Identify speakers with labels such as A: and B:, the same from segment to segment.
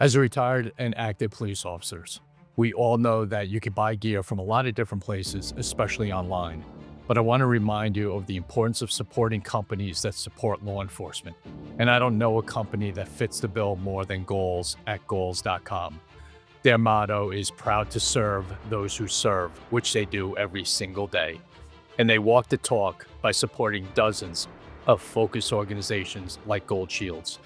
A: As retired and active police officers, we all know that you can buy gear from a lot of different places, especially online. But I want to remind you of the importance of supporting companies that support law enforcement. And I don't know a company that fits the bill more than Goals at goals.com. Their motto is proud to serve those who serve, which they do every single day. And they walk the talk by supporting dozens of focus organizations like Gold Shields.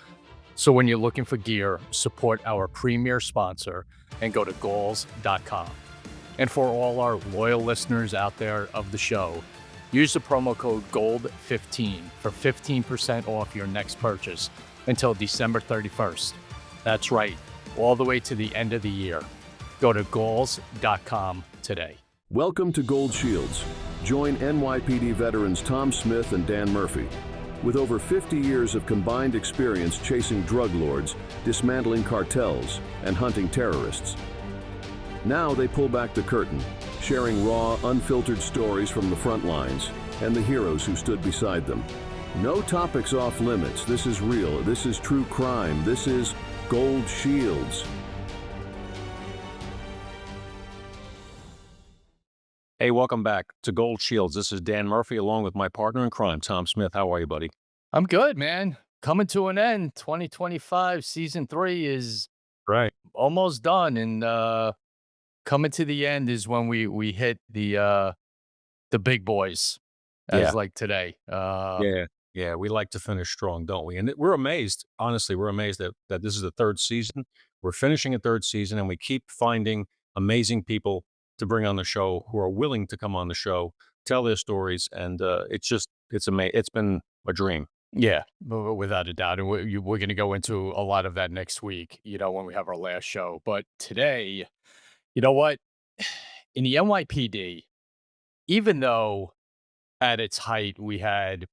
A: So when you're looking for gear, support our premier sponsor and go to goals.com. And for all our loyal listeners out there of the show, use the promo code GOLD15 for 15% off your next purchase until December 31st. That's right, all the way to the end of the year. Go to goals.com today.
B: Welcome to Gold Shields. Join NYPD veterans Tom Smith and Dan Murphy. With over 50 years of combined experience chasing drug lords, dismantling cartels, and hunting terrorists. Now they pull back the curtain, sharing raw, unfiltered stories from the front lines and the heroes who stood beside them. No topics off limits. This is real. This is true crime. This is Gold Shields.
C: Hey, welcome back to Gold Shields. This is Dan Murphy along with my partner in crime, Tom Smith. How are you, buddy?
A: I'm good, man. Coming to an end. 2025 season 3 is
C: Right.
A: almost done, and coming to the end is when we hit the big boys,
C: Yeah.
A: as like today.
C: Yeah. Yeah. We like to finish strong, don't we? And we're amazed. Honestly, we're amazed that this is the third season. We're finishing a third season and we keep finding amazing people to bring on the show who are willing to come on the show, tell their stories. And it's amazing. It's been a dream.
A: Yeah, without a doubt, and we're going to go into a lot of that next week. When we have our last show. But today, you know what? In the NYPD, even though at its height we had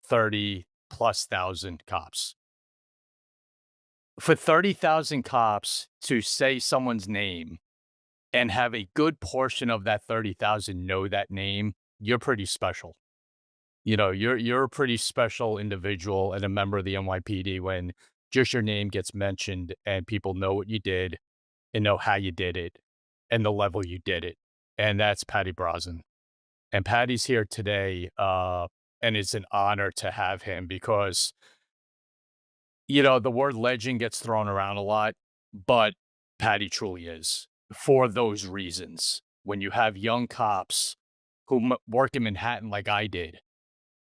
A: 30 plus thousand cops, for 30,000 cops to say someone's name and have a good portion of that 30,000 know that name, you're pretty special. You're a pretty special individual and a member of the NYPD when just your name gets mentioned and people know what you did and know how you did it and the level you did it. And that's Patty Brosnan. And Patty's here today, and it's an honor to have him because, the word legend gets thrown around a lot, but Patty truly is for those reasons. When you have young cops who work in Manhattan like I did,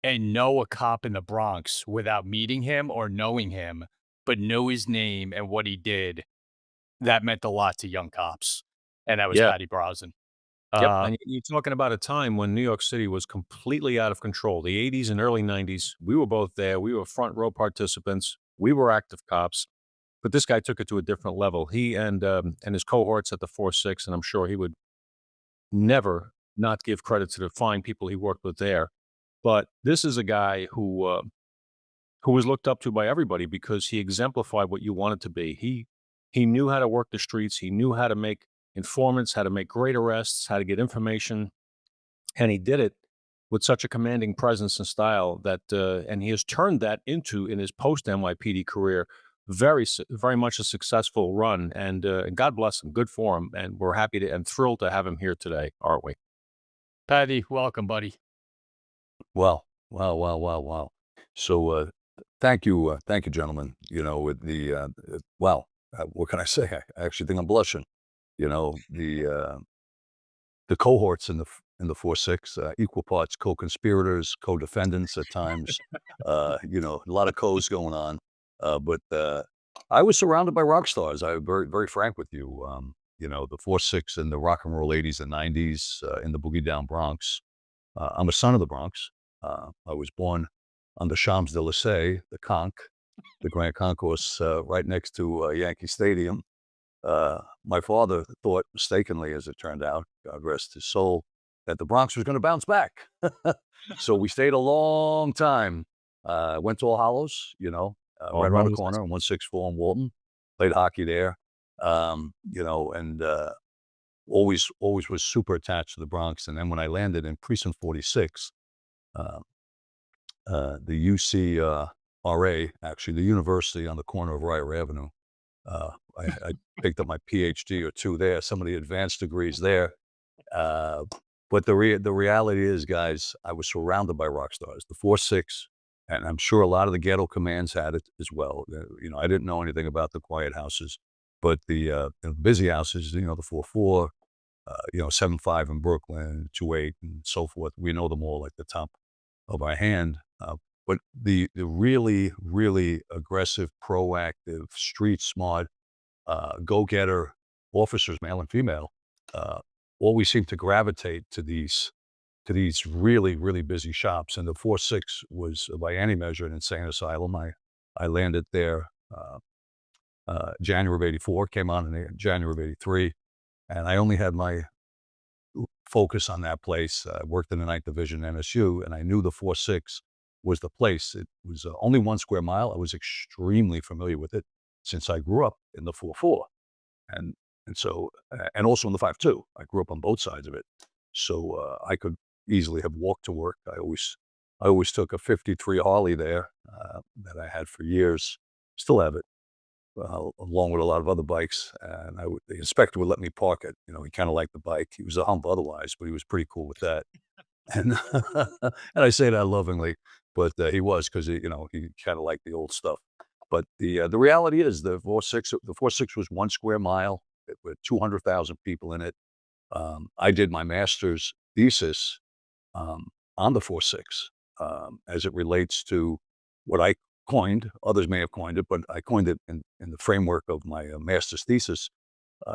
A: and know a cop in the Bronx without meeting him or knowing him, but know his name and what he did, that meant a lot to young cops, and that was
C: Yeah.
A: Patty Brosnan.
C: Yep.
A: Uh,
C: And you're talking about a time when New York City was completely out of control. The 80s and early 90s, we were both there. We were front row participants. We were active cops. But this guy took it to a different level. He and his cohorts at the 4-6, and I'm sure he would never not give credit to the fine people he worked with there. But this is a guy who was looked up to by everybody because he exemplified what you wanted to be. He knew how to work the streets. He knew how to make informants, how to make great arrests, how to get information, and he did it with such a commanding presence and style that, and he has turned that into in his post NYPD career very much a successful run. And God bless him, good for him, and we're happy to and thrilled to have him here today, aren't we?
A: Patty, welcome, buddy.
D: Wow. So, thank you, gentlemen. With what can I say? I actually think I'm blushing. The cohorts in the 4-6, equal parts co-conspirators, co-defendants at times. A lot of co's going on. But I was surrounded by rock stars. I'm very, very frank with you. The 4-6 in the rock and roll 80s and 90s, in the boogie down Bronx. I'm a son of the Bronx. I was born on the Champs-Élysées, the Conch, the Grand Concourse, right next to Yankee Stadium. My father thought mistakenly, as it turned out, God rest his soul, that the Bronx was going to bounce back. So we stayed a long time. Went to All Hallows, right around the
C: Almost.
D: corner on 164 in Walton. Played hockey there, and always was super attached to the Bronx. And then when I landed in Precinct 46, uh, the UCRA, actually, the university on the corner of Rider Avenue, I picked up my PhD or two there, some of the advanced degrees there. Uh, but the reality is, guys, I was surrounded by rock stars. The 4-6, and I'm sure a lot of the ghetto commands had it as well. I didn't know anything about the quiet houses, but the busy houses, the 4-4, 7-5 in Brooklyn, 2-8, and so forth. We know them all like the top of our hand. But the really, really aggressive, proactive, street smart, go-getter officers, male and female, uh, always seem to gravitate to these really, really busy shops. And the 4-6 was, by any measure, an insane asylum. I landed there January of '84, came on in January of '83, and I only had my focus on that place. I worked in the Ninth Division NSU, and I knew the 4-6 was the place. It was only 1 square mile. I was extremely familiar with it since I grew up in the 4-4. And and also in the 5-2. I grew up on both sides of it. So, I could easily have walked to work. I always took a '53 Harley there, that I had for years. Still have it, along with a lot of other bikes, and the inspector would let me park it. He kinda liked the bike. He was a hump otherwise, but he was pretty cool with that. And and I say that lovingly, but, he was 'cause he kinda liked the old stuff. But the reality is the 4-6 was 1 square mile with 200,000 people in it. I did my master's thesis, on the 4-6, as it relates to what I coined. Others may have coined it, but I coined it in the framework of my, master's thesis,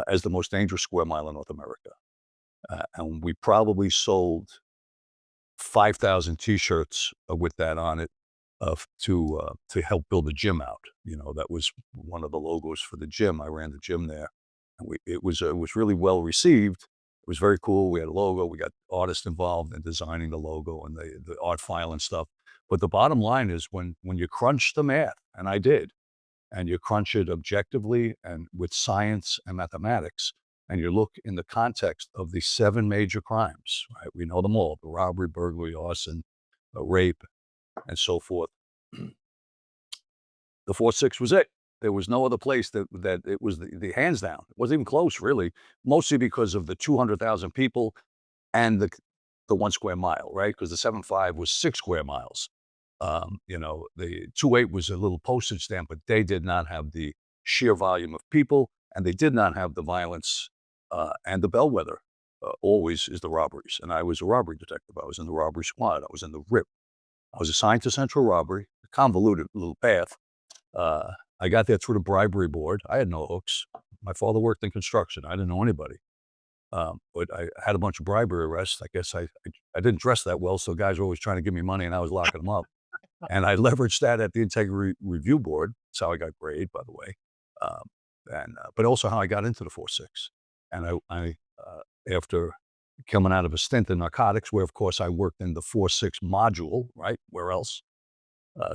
D: as the most dangerous square mile in North America. And we probably sold 5,000 T-shirts, with that on it, to help build the gym out. That was one of the logos for the gym. I ran the gym there, and it was really well received. It was very cool. We had a logo. We got artists involved in designing the logo and the art file and stuff. But the bottom line is, when you crunch the math, and I did, and you crunch it objectively and with science and mathematics, and you look in the context of the 7 major crimes, right? We know them all: the robbery, burglary, arson, rape, and so forth. The 4-6 was it. There was no other place that it was the hands down. It wasn't even close, really, mostly because of the 200,000 people and the 1 square mile, right? Because the 7-5 was 6 square miles. The 2-8 was a little postage stamp, but they did not have the sheer volume of people, and they did not have the violence, and the bellwether, always is the robberies. And I was a robbery detective. I was in the robbery squad. I was in the RIP. I was assigned to central robbery, a convoluted little path. I got there through the bribery board. I had no hooks. My father worked in construction. I didn't know anybody. But I had a bunch of bribery arrests. I guess I didn't dress that well, so guys were always trying to give me money, and I was locking them up. And I leveraged that at the Integrity Review Board. That's how I got grade, by the way. But also how I got into the 4-6. And after coming out of a stint in narcotics, where, of course, I worked in the 4-6 module, right? Where else?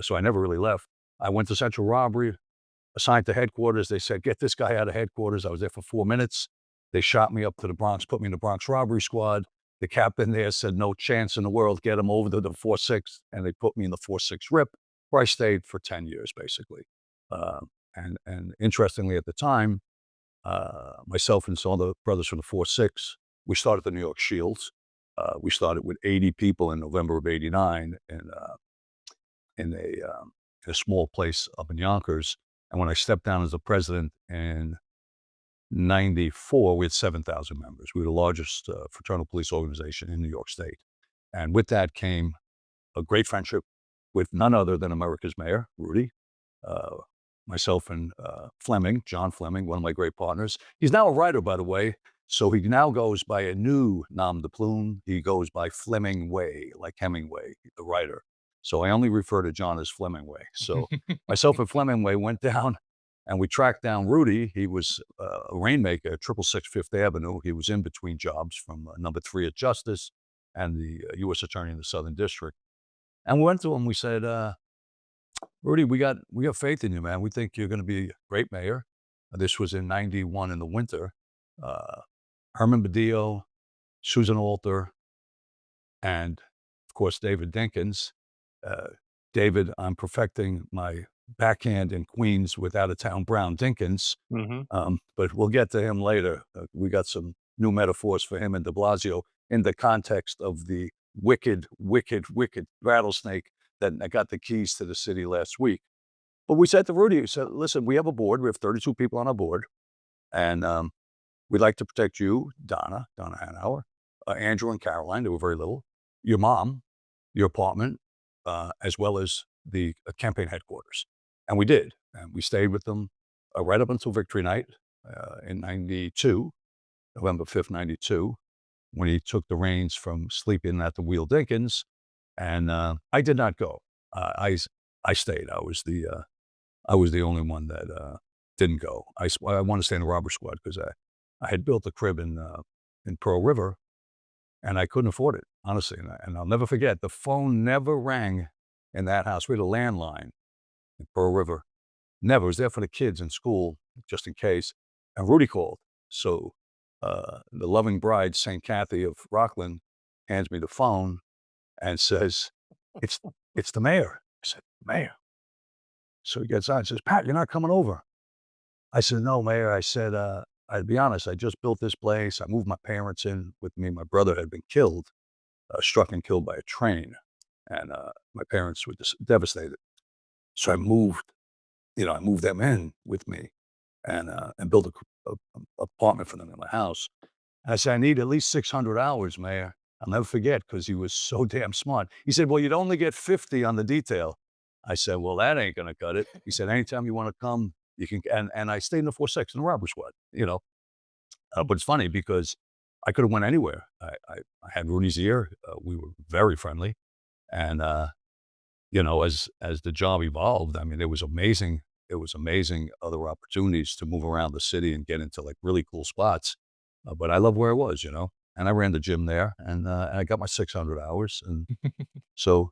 D: So I never really left. I went to central robbery, assigned to headquarters. They said, "Get this guy out of headquarters." I was there for 4 minutes. They shot me up to the Bronx, put me in the Bronx robbery squad. The captain there said, "No chance in the world, get him over to the 4-6." And they put me in the 4-6 RIP, where I stayed for 10 years, basically. And interestingly, at the time, myself and some other brothers from the 4-6, we started the New York Shields. We started with 80 people in November of '89 in a small place up in Yonkers. And when I stepped down as the president in '94, we had 7,000 members. We were the largest fraternal police organization in New York State. And with that came a great friendship with none other than America's mayor, Rudy, uh, myself and John Fleming, one of my great partners. He's now a writer, by the way. So he now goes by a new nom de plume. He goes by Fleming Way, like Hemingway, the writer. So I only refer to John as Fleming Way. So myself and Fleming Way went down and we tracked down Rudy. He was a rainmaker at 666 Fifth Avenue. He was in between jobs from number 3 at Justice and the U.S. Attorney in the Southern District. And we went to him. We said, Rudy, we got faith in you, man. We think you're going to be a great mayor. This was in '91 in the winter. Herman Badillo, Susan Alter, and of course, David Dinkins. David, I'm perfecting my backhand in Queens with out-of-town Brown Dinkins.
C: Mhm.
D: But we'll get to him later. We got some new metaphors for him and de Blasio in the context of the wicked, wicked, wicked rattlesnake that got the keys to the city last week. But we said to Rudy, we said, listen, we have a board. We have 32 people on our board. And we'd like to protect you, Donna Hanauer, Andrew and Caroline, they were very little, your mom, your apartment, as well as the campaign headquarters. And we did. And we stayed with them right up until Victory Night in 92, November 5th, 92, when he took the reins from sleeping at the Wheel Dinkins. And I did not go. I stayed. I was the only one that didn't go. I want to stay in the robber squad because I had built a crib in Pearl River, and I couldn't afford it, honestly. And I'll never forget, the phone never rang in that house. We had a landline in Pearl River. Never. It was there for the kids in school, just in case. And Rudy called. So the loving bride, St. Kathy of Rockland, hands me the phone and says, it's the mayor. I said, mayor? So he gets on and says, Pat, you're not coming over. I said, no, Mayor. I said, I'd be honest, I just built this place. I moved my parents in with me. My brother had been killed, struck and killed by a train. And my parents were just devastated. So I moved them in with me and built a apartment for them in my house. And I said, I need at least 600 hours, Mayor. I'll never forget because he was so damn smart. He said, well, you'd only get 50 on the detail. I said, well, that ain't going to cut it. He said, anytime you want to come, you can. And I stayed in the 4-6 in the robbery squad, But it's funny because I could have went anywhere. I had Rudy's ear. We were very friendly. And, as the job evolved, I mean, it was amazing. It was amazing other opportunities to move around the city and get into like really cool spots. But I love where I was, and I ran the gym there and I got my 600 hours. And so,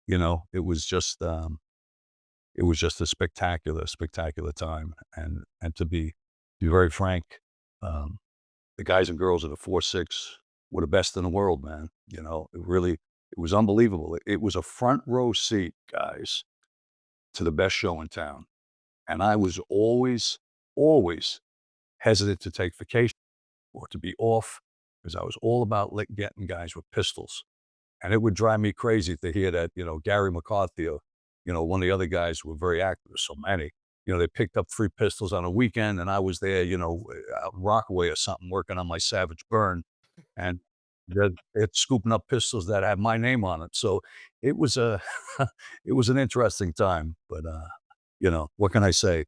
D: it was just a spectacular, spectacular time. And to be very frank, the guys and girls of the 4-6 were the best in the world, man. It was unbelievable. It was a front row seat, guys, to the best show in town. And I was always, always hesitant to take vacation or to be off because I was all about getting guys with pistols. And it would drive me crazy to hear that, Gary McCarthy or, one of the other guys who were very active, so many, they picked up 3 pistols on a weekend and I was there, out in Rockaway or something working on my Savage Burn. And they're scooping up pistols that have my name on it. So it was it was an interesting time, but, what can I say?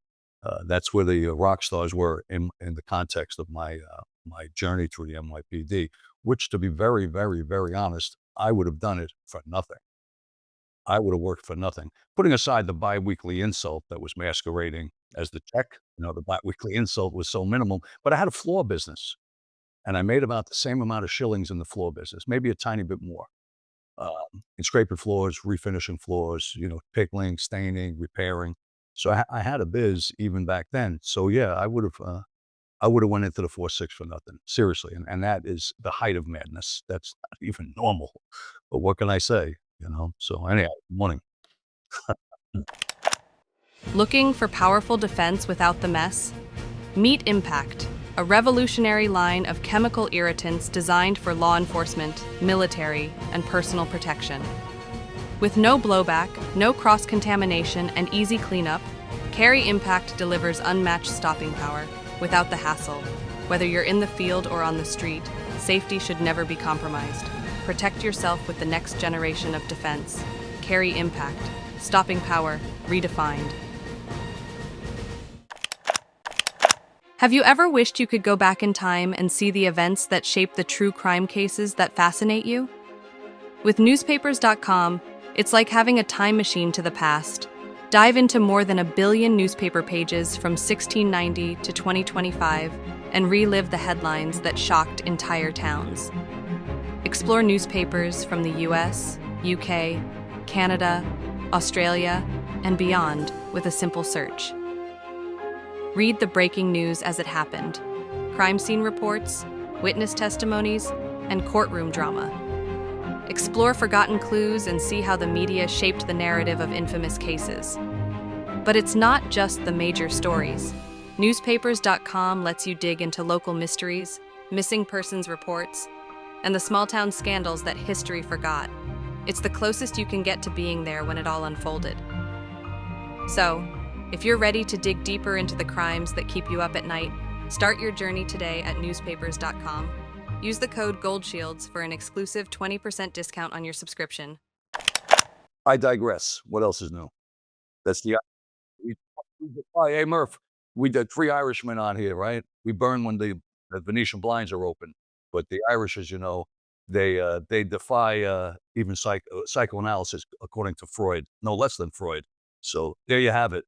D: That's where the rock stars were in the context of my journey through the NYPD, which, to be very, very, very honest, I would have done it for nothing. I would have worked for nothing. Putting aside the biweekly insult that was masquerading as the check, the biweekly insult was so minimal, but I had a floor business and I made about the same amount of shillings in the floor business, maybe a tiny bit more. In scraping floors, refinishing floors, pickling, staining, repairing. So I had a biz even back then. So yeah, I would have went into the 4-6 for nothing, seriously. And that is the height of madness. That's not even normal. But what can I say? So anyhow, morning.
E: Looking for powerful defense without the mess? Meet Impact, a revolutionary line of chemical irritants designed for law enforcement, military, and personal protection. With no blowback, no cross-contamination, and easy cleanup, Carry Impact delivers unmatched stopping power without the hassle. Whether you're in the field or on the street, safety should never be compromised. Protect yourself with the next generation of defense. Carry Impact, stopping power redefined. Have you ever wished you could go back in time and see the events that shape the true crime cases that fascinate you? With newspapers.com, it's like having a time machine to the past. Dive into more than 1 billion newspaper pages from 1690 to 2025 and relive the headlines that shocked entire towns. Explore newspapers from the US, UK, Canada, Australia, and beyond with a simple search. Read the breaking news as it happened, crime scene reports, witness testimonies, and courtroom drama. Explore forgotten clues and see how the media shaped the narrative of infamous cases. But it's not just the major stories. Newspapers.com lets you dig into local mysteries, missing persons reports, and the small town scandals that history forgot. It's the closest you can get to being there when it all unfolded. So, if you're ready to dig deeper into the crimes that keep you up at night, start your journey today at newspapers.com. Use the code GOLDSHIELDS for an exclusive 20% discount on your subscription.
D: I digress. What else is new? That's the we, hey Murph, we did 3 Irishmen on here, right? We burn when the Venetian blinds are open, but the Irish, as you know, they defy even psychoanalysis, according to Freud, no less than Freud. So there you have it.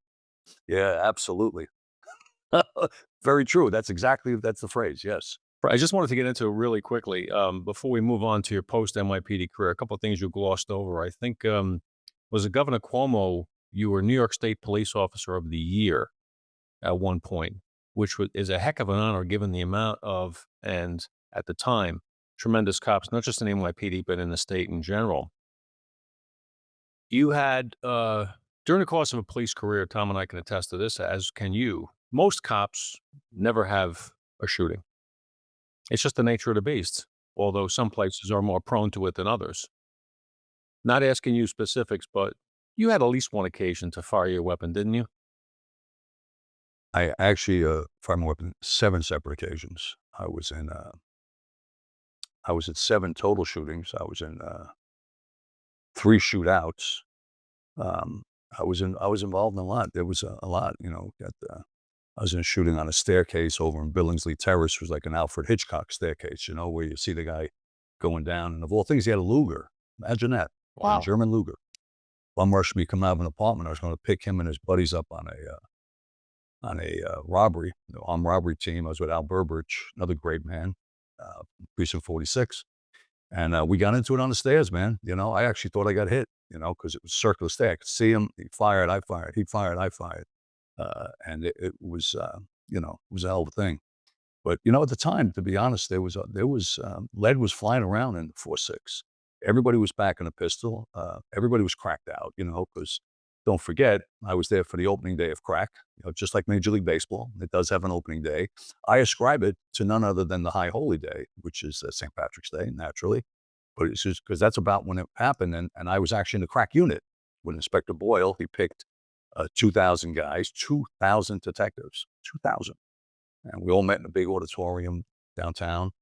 D: Yeah, absolutely. Very true. That's the phrase. Yes.
C: I just wanted to get into really quickly, before we move on to your post NYPD career, a couple of things you glossed over. I think, was it Governor Cuomo, you were New York State Police Officer of the Year at one point, which is a heck of an honor given the amount of, and at the time, tremendous cops, not just in NYPD, but in the state in general. You had, during the course of a police career, Tom and I can attest to this, as can you, most cops never have a shooting. It's just the nature of the beast, although some places are more prone to it than others. Not asking you specifics, but you had at least one occasion to fire your weapon, didn't you?
D: I actually fired my weapon 7 separate occasions. I was at 7 total shootings. I was in 3 shootouts. I was involved in a lot. There was a lot, I was in a shooting on a staircase over in Billingsley Terrace. It was like an Alfred Hitchcock staircase, where you see the guy going down. And of all things, he had a Luger. Imagine that. A German Luger. Bum rushed me coming out of an apartment. I was going to pick him and his buddies up on a robbery, the armed robbery team. I was with Al Burbridge, another great man, Precinct 46. And we got into it on the stairs, man. I actually thought I got hit, because it was circular stair. I could see him. He fired, I fired. He fired, I fired. And it was, it was a hell of a thing. But, at the time, to be honest, there was lead was flying around in the 4.6. Everybody was packing a pistol. Everybody was cracked out, because don't forget, I was there for the opening day of crack, just like Major League Baseball. It does have an opening day. I ascribe it to none other than the High Holy Day, which is St. Patrick's Day, naturally. But it's just because that's about when it happened. And I was actually in the crack unit with Inspector Boyle. He picked 2,000 guys, 2,000 detectives, 2,000. And we all met in a big auditorium downtown.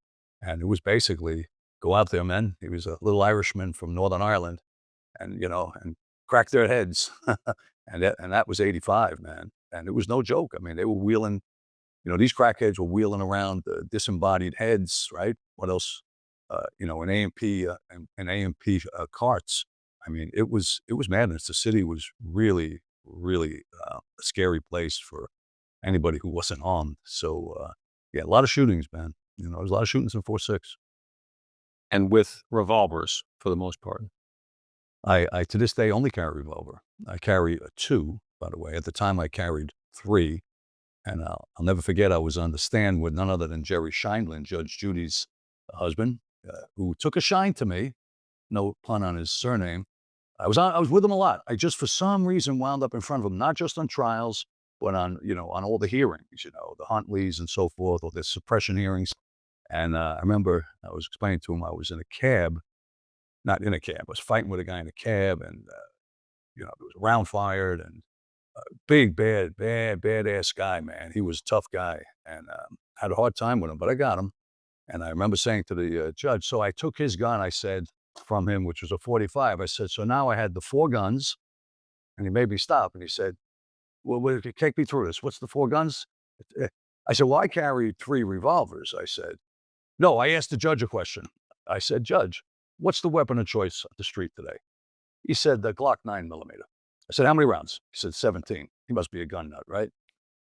D: And it was basically, go out there, men. He was a little Irishman from Northern Ireland and, and crack their heads. and that was 85, man. And it was no joke. I mean, they were wheeling, these crackheads were wheeling around disembodied heads, right? What else? In AMP carts. I mean, it was madness. The city was really, really a scary place for anybody who wasn't armed. So, yeah, a lot of shootings, man. There was a lot of shootings in 4.6.
C: And with revolvers, for the most part.
D: I to this day only carry a revolver. I carry a 2, by the way. At the time, I carried 3. And I'll never forget, I was on the stand with none other than Jerry Scheindlin, Judge Judy's husband, who took a shine to me. No pun on his surname. I was with him a lot. I just, for some reason, wound up in front of him, not just on trials, but on all the hearings, the Huntleys and so forth, or the suppression hearings. And I remember I was explaining to him I was in a cab, not in a cab. I was fighting with a guy in a cab, and there was a round fired, and big, badass guy, man. He was a tough guy, and had a hard time with him, but I got him. And I remember saying to the judge, so I took his gun, I said, from him, which was a 45. I said, so now I had the 4 guns, and he made me stop, and he said, well, take me through this. What's the 4 guns? I said, well, I carry 3 revolvers. I said, no, I asked the judge a question. I said, Judge, what's the weapon of choice on the street today? He said, the Glock 9mm. I said, how many rounds? He said, 17. He must be a gun nut, right?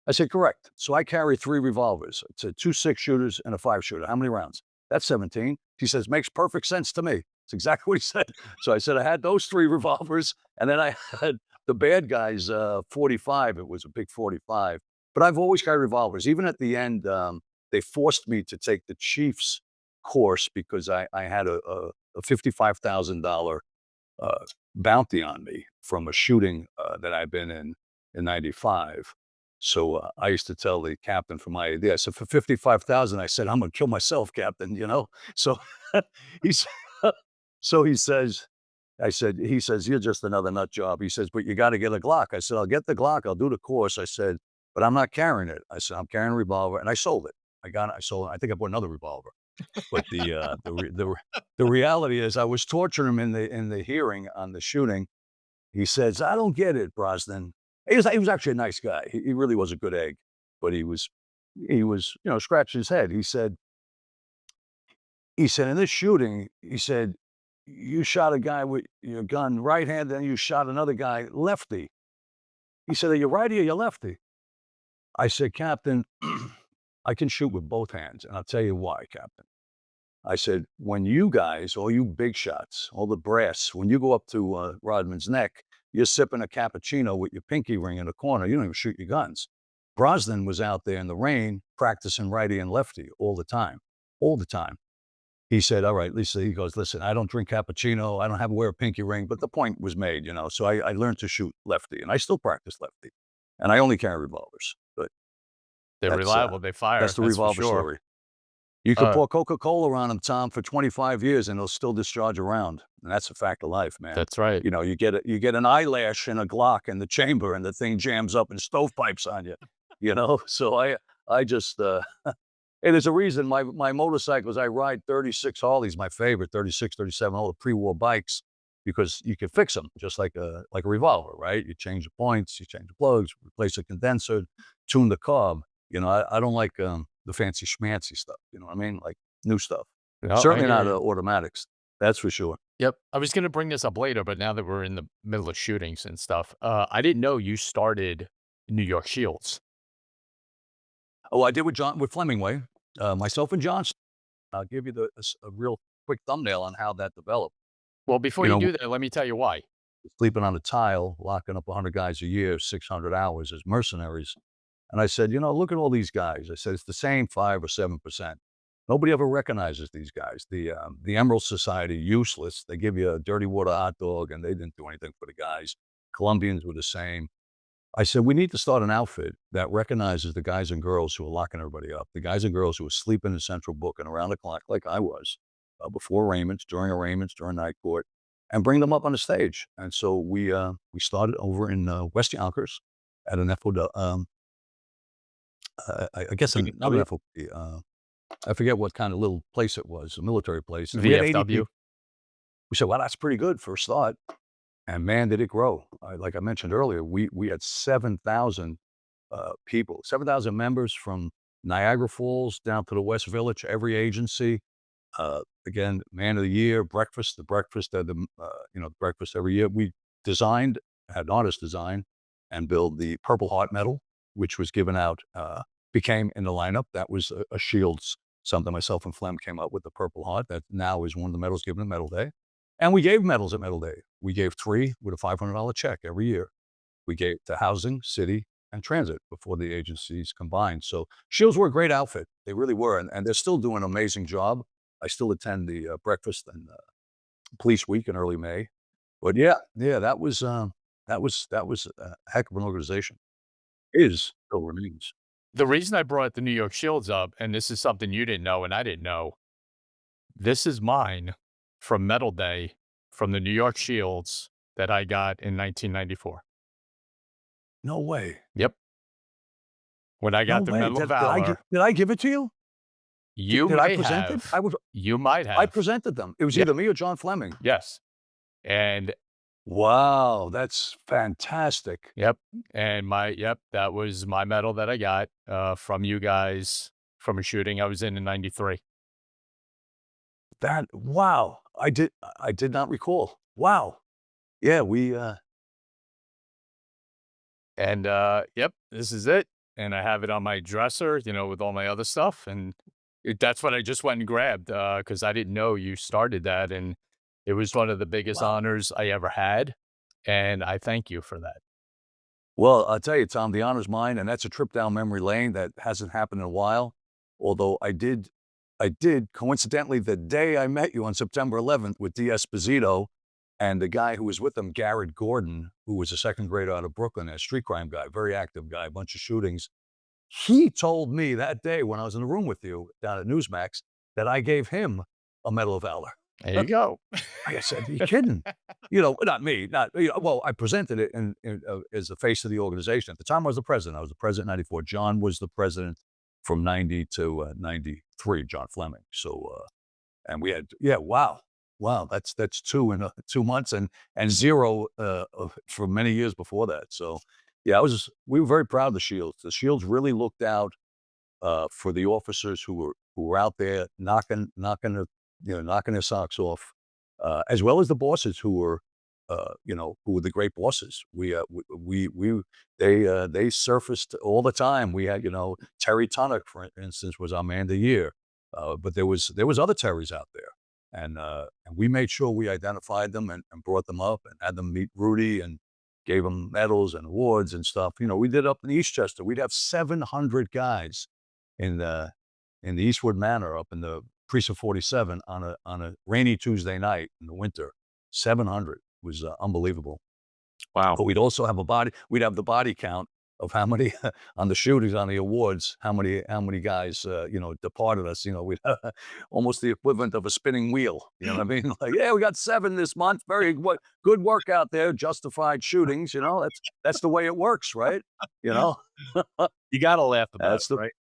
D: I said, correct. So I carry 3 revolvers. It's 2 6-shooters and a 5-shooter. How many rounds? That's 17. He says, makes perfect sense to me. That's exactly what he said. So I said, I had those 3 revolvers, and then I had the bad guy's 45. It was a big 45. But I've always carried revolvers. Even at the end, they forced me to take the chief's course because I had a $55,000 bounty on me from a shooting that I've been in in '95. So I used to tell the captain from IAD, I said, for 55,000, I said, I'm gonna kill myself, Captain. So he's so he says, he says, you're just another nut job. He says, but you got to get a Glock. I said, I'll get the Glock. I'll do the course. I said, but I'm not carrying it. I said, I'm carrying a revolver, and I sold it. I sold it. I think I bought another revolver. But the reality is, I was torturing him in the hearing on the shooting. He says, I don't get it, Brosnan. He was actually a nice guy. He really was a good egg, but he was scratching his head. He said, in this shooting, he said, you shot a guy with your gun right hand, then you shot another guy lefty. He said, are you righty or you lefty? I said, Captain, I can shoot with both hands, and I'll tell you why, Captain. I said, when you guys, all you big shots, all the brass, when you go up to Rodman's neck, you're sipping a cappuccino with your pinky ring in the corner. You don't even shoot your guns. Brosnan was out there in the rain practicing righty and lefty all the time, all the time. He said, all right, Lisa, he goes, listen, I don't drink cappuccino. I don't have to wear a pinky ring, but the point was made, So I learned to shoot lefty, and I still practice lefty. And I only carry revolvers, but
A: They're
D: that's
A: reliable. They fire.
D: that's the
A: That's for
D: revolver
A: sure.
D: story. You could
A: Uh,
D: pour Coca-Cola on them, Tom, for 25 years, and they'll still discharge a round, and that's a fact of life, man.
A: that's right.
D: You get an eyelash and a Glock in the chamber, and the thing jams up and stovepipes on you. So I just, hey, there's a reason my motorcycles, I ride 36 Harleys, my favorite, 36, 37, all the pre-war bikes, because you can fix them just like a revolver, right? You change the points, you change the plugs, replace the condenser, tune the carb. I don't like the fancy schmancy stuff. You know what I mean? Like new stuff.
A: No, I
D: Certainly
A: hear
D: not
A: you.
D: automatics. That's for sure.
A: Yep. I was going to bring this up later, but now that we're in the middle of shootings and stuff, I didn't know you started New York Shields.
D: Oh, I did with Flemingway, myself and Johnson. I'll give you a real quick thumbnail on how that developed.
A: Well, before
D: You
A: you
D: know,
A: do that, let me tell you why.
D: sleeping on a tile, locking up 100 guys a year, 600 hours as mercenaries. And I said, look at all these guys. I said, it's the same 5 or 7%. Nobody ever recognizes these guys. The Emerald Society, useless. They give you a dirty water hot dog, and they didn't do anything for the guys. Colombians were the same. I said, we need to start an outfit that recognizes the guys and girls who are locking everybody up, the guys and girls who are sleeping in central booking around the clock like I was, before arraignments, during night court, and bring them up on the stage. And so we started over in West Yonkers at an FOW, I guess not an FOP. I forget what kind of little place it was, a military place. And we had 80
A: VFW.
D: people. We said, well, that's pretty good for a start. And man, did it grow. Like I mentioned earlier, we had 7,000 people, 7,000 members from Niagara Falls down to the West Village, every agency. Again, man of the year, the breakfast every year. We had an artist design and build the Purple Heart Medal, which was given out, became in the lineup. That was a Shields, something myself and Flem came up with, the Purple Heart. That now is one of the medals given at Medal Day. And we gave medals at Medal Day. We gave 3 with a $500 check every year. We gave to housing, city, and transit before the agencies combined. So Shields were a great outfit. They really were. And they're still doing an amazing job. I still attend the breakfast and police week in early May. But yeah, that was a heck of an organization. Still remains.
A: The reason I brought the New York Shields up, and this is something you didn't know and I didn't know, this is mine from Medal Day from the New York Shields that I got in 1994.
D: No way.
A: Yep. When I
D: No
A: got the
D: way.
A: Medal of
D: Did I
A: Valor,
D: did I give it to you?
A: you
D: Did I
A: may
D: present it?
A: have. You might
D: I
A: have.
D: presented them. It was
A: Yeah.
D: either me or John Fleming.
A: Yes. And
D: Wow, that's fantastic.
A: yep. And that was my medal that I got from you guys from a shooting I was in 93.
D: Wow. I did not recall. Wow. Yeah,
A: And yep, this is it. And I have it on my dresser, with all my other stuff. And that's what I just went and grabbed because I didn't know you started that. And it was one of the biggest
D: wow.
A: honors I ever had. And I thank you for that.
D: Well, I'll tell you, Tom, the honor's mine, and that's a trip down memory lane that hasn't happened in a while. Although I did coincidentally the day I met you on September 11th with D. Esposito, And the guy who was with them, Garrett Gordon, who was a second grader out of Brooklyn, a street crime guy, very active guy, a bunch of shootings. He told me that day when I was in the room with you down at Newsmax that I gave him a Medal of Valor.
A: There you go.
D: I said, "Are you kidding?" Not me, not well, I presented it as the face of the organization. At the time, I was the president. I was the president in '94. John was the president from '90 to '93. John Fleming. So, and we had, yeah, wow, wow, that's two in 2 months, and zero for many years before that. So, yeah, we were very proud of the Shields. The Shields really looked out for the officers who were out there knocking their socks off, as well as the bosses who were the great bosses. They surfaced all the time. We had, Terry Tunnock, for instance, was our man of the year, but there was other Terrys out there, and we made sure we identified them and brought them up and had them meet Rudy and gave them medals and awards and stuff. We did up in Eastchester. We'd have 700 guys in the Eastwood Manor up in the Precinct 47 on a rainy Tuesday night in the winter. 700 was unbelievable.
C: Wow.
D: But we'd have the body count of how many on the shootings, on the awards, how many guys, departed us. We'd almost the equivalent of a spinning wheel. You know what I mean? Like, yeah, we got 7 this month. Good work out there. Justified shootings. That's the way it works, right? You know,
C: You gotta laugh about
D: that's
C: it,
D: the
C: right?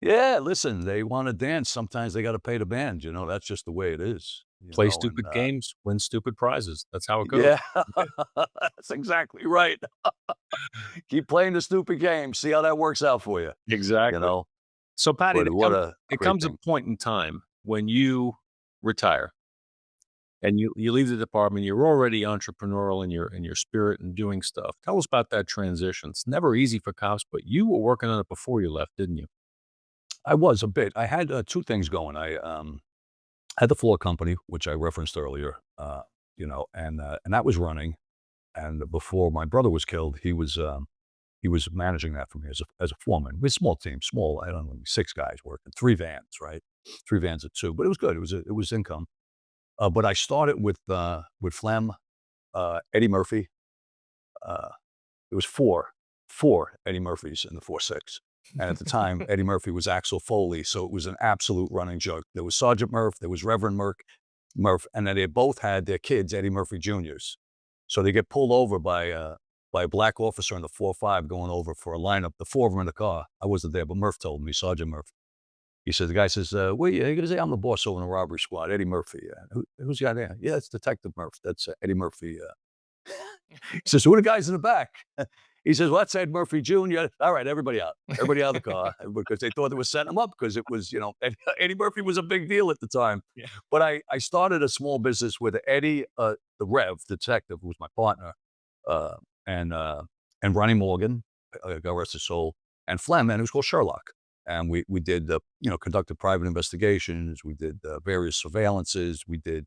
D: yeah. Listen, they want to dance. Sometimes they got to pay the band. That's just the way it is.
C: Play
D: And
C: stupid games, win stupid prizes. That's how it goes.
D: yeah, that's exactly right. Keep playing the stupid game. See how that works out for you. You
C: Exactly.
D: know.
C: So, Patty,
D: But what a
C: it
D: great
C: comes a
D: thing.
C: point in time when you retire and you leave the department. You're already entrepreneurial in your spirit and doing stuff. Tell us about that transition. It's never easy for cops, but you were working on it before you left, didn't you?
D: I was a bit. I had two things going. I had the floor company, which I referenced earlier, and that was running. And before my brother was killed, he was managing that for me as a foreman. We had a small team, small. I don't know, 6 guys working, 3 vans, right? 3 vans at 2, but it was good. It was income. But I started with Flem, Eddie Murphy. Uh, it was four Eddie Murphys in the 4-6. And at the time, Eddie Murphy was Axel Foley, so it was an absolute running joke. There was Sergeant Murph, there was Reverend Murph, and then they both had their kids, Eddie Murphy Juniors. So they get pulled over by a black officer in the 4-5 going over for a lineup. The 4 of them in the car. I wasn't there, but Murph told me, Sergeant Murph. He says, the guy says, "Well, yeah, you're gonna say I'm the boss over in the robbery squad, Eddie Murphy. Who's the guy there? Yeah, it's Detective Murph. That's Eddie Murphy. He says, who are the guys in the back? He says, well, that's Ed Murphy Jr. All right, everybody out. Everybody out of the car because they thought they were setting him up because it was, Eddie Murphy was a big deal at the time.
C: Yeah.
D: But I started a small business with Eddie, the Rev, detective, who was my partner, uh, and Ronnie Morgan, God rest his soul, and Flem, and it was called Sherlock. And we did, conducted private investigations. We did various surveillances. We did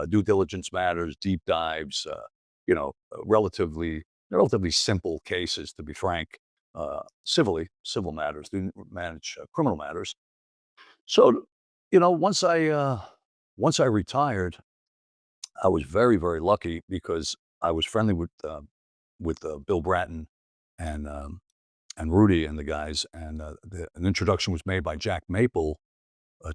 D: due diligence matters, deep dives, relatively simple cases, to be frank, civil matters, didn't manage criminal matters. So, once I retired, I was very, very lucky because I was friendly with Bill Bratton and Rudy and the guys, and an introduction was made by Jack Maple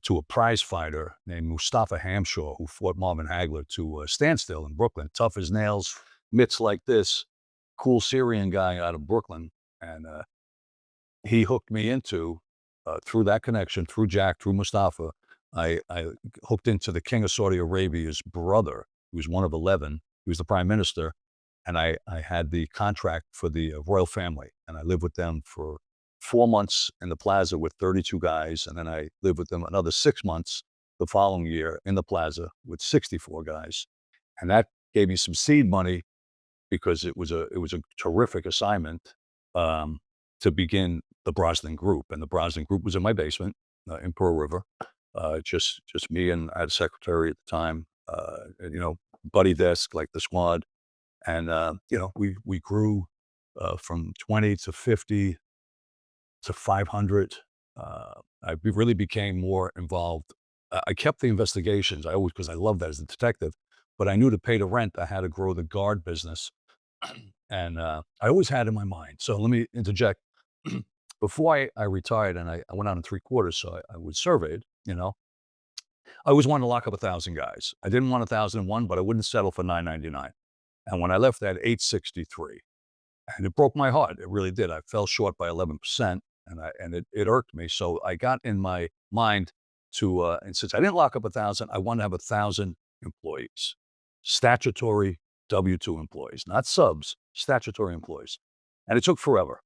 D: to a prize fighter named Mustafa Hamshaw, who fought Marvin Hagler to a standstill in Brooklyn, tough as nails, mitts like this, cool Syrian guy out of Brooklyn, and he hooked me into through that connection, through Jack, through Mustafa. I hooked into the King of Saudi Arabia's brother, who was one of 11. He was the prime minister, and I had the contract for the royal family, and I lived with them for 4 months in the plaza with 32 guys, and then I lived with them another 6 months the following year in the plaza with 64 guys, and that gave me some seed money because it was a terrific assignment to begin the Brosnan Group, and the Brosnan Group was in my basement in Pearl River, just me, and I had a secretary at the time, buddy desk like the squad, and we grew from 20 to 50 to 500. I really became more involved. I kept the investigations. I always, because I loved that as a detective, but I knew to pay the rent, I had to grow the guard business. And I always had in my mind. So let me interject. Before I retired and I went out in 3/4, so I was surveyed, I always wanted to lock up 1,000 guys. I didn't want 1,001, but I wouldn't settle for 999. And when I left, I had 863. And it broke my heart. It really did. I fell short by 11%, and it irked me. So I got in my mind to, and since I didn't lock up 1,000, I wanted to have 1,000 employees, statutory W-2 employees, not subs, statutory employees. And it took forever.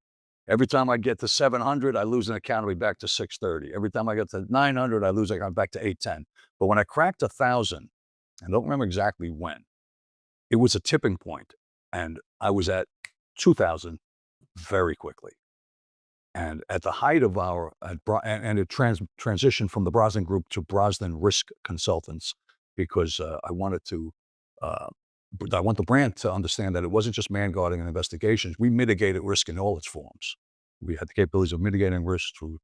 D: Every time I get to 700, I lose an account, I'll be back to 630. Every time I get to 900, I lose an account, back to 810. But when I cracked 1,000, I don't remember exactly when, it was a tipping point, and I was at 2,000 very quickly. And at the height of our, and it transitioned from the Brosnan Group to Brosnan Risk Consultants, because uh, I want the brand to understand that it wasn't just man guarding and investigations. We mitigated risk in all its forms. We had the capabilities of mitigating risk through,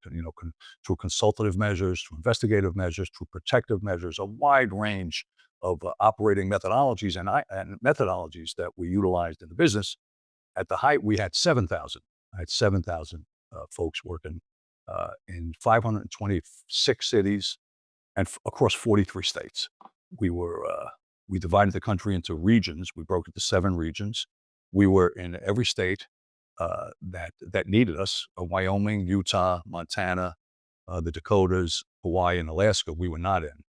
D: through consultative measures, through investigative measures, through protective measures, a wide range of operating methodologies and methodologies that we utilized in the business. At the height, we had 7,000. I had 7,000 folks working in 526 cities and across 43 states. We divided the country into regions. We broke it to 7 regions. We were in every state that needed us: Wyoming, Utah, Montana, the Dakotas, Hawaii, and Alaska. We were not in.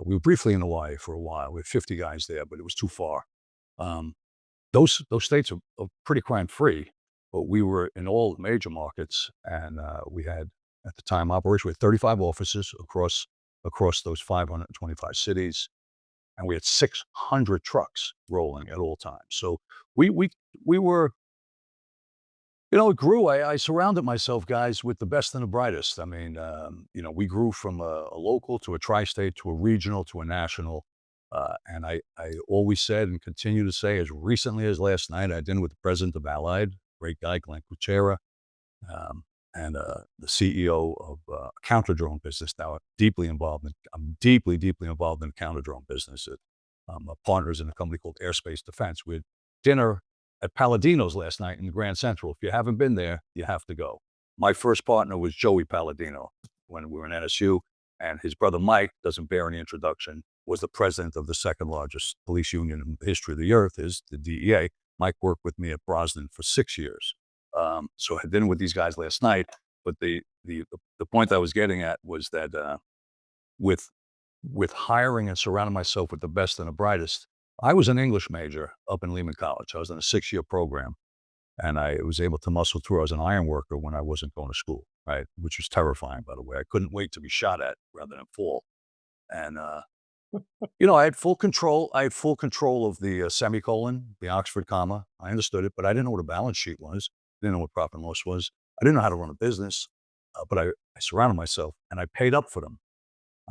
D: We were briefly in Hawaii for a while. We had 50 guys there, but it was too far. Um, those states are pretty crime free, but we were in all the major markets, and we had, at the time, operation. We had 35 offices across those 525 cities, and we had 600 trucks rolling at all times. So we we we were, it grew. I surrounded myself, guys, with the best and the brightest. I mean, we grew from a local to a tri-state to a regional to a national. And I always said and continue to say, as recently as last night, I had dinner with the president of Allied, great guy, Glenn Kuchera, and the CEO of a counter drone business. Now, I'm deeply, deeply involved in the counter drone business. Partners in a company called Airspace Defense. We had dinner at Palladino's last night in the Grand Central. If you haven't been there, you have to go. My first partner was Joey Palladino when we were in NSU, and his brother Mike, doesn't bear any introduction, was the president of the second largest police union in the history of the earth, is the DEA. Mike worked with me at Brosnan for 6 years. So I had dinner with these guys last night, but the point I was getting at was that with hiring and surrounding myself with the best and the brightest, I was an English major up in Lehman College. I was in a 6-year program, and I was able to muscle through. I was an iron worker when I wasn't going to school, right? Which was terrifying, by the way. I couldn't wait to be shot at rather than fall. And I had full control. I had full control of the semicolon, the Oxford comma. I understood it, but I didn't know what a balance sheet was. I didn't know what profit and loss was. I didn't know how to run a business, but I surrounded myself, and I paid up for them.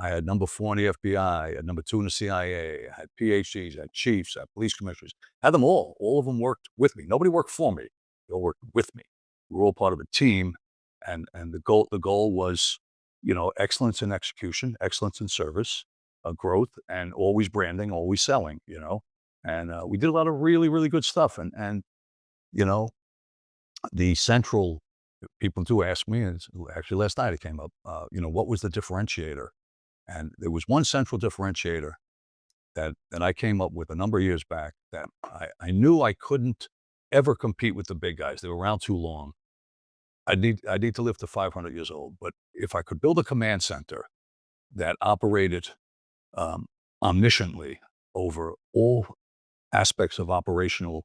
D: I had number 4 in the FBI, I had number 2 in the CIA, I had PhDs, I had chiefs, I had police commissioners, I had them all. All of them worked with me. Nobody worked for me. They all worked with me. We were all part of a team, and the goal was, excellence in execution, excellence in service, growth, and always branding, always selling. And we did a lot of really, really good stuff. And you know, the central people do ask me, and actually last night it came up, what was the differentiator? And there was one central differentiator that I came up with a number of years back, that I knew I couldn't ever compete with the big guys. They were around too long. I need to live to 500 years old. But if I could build a command center that operated omnisciently over all aspects of operational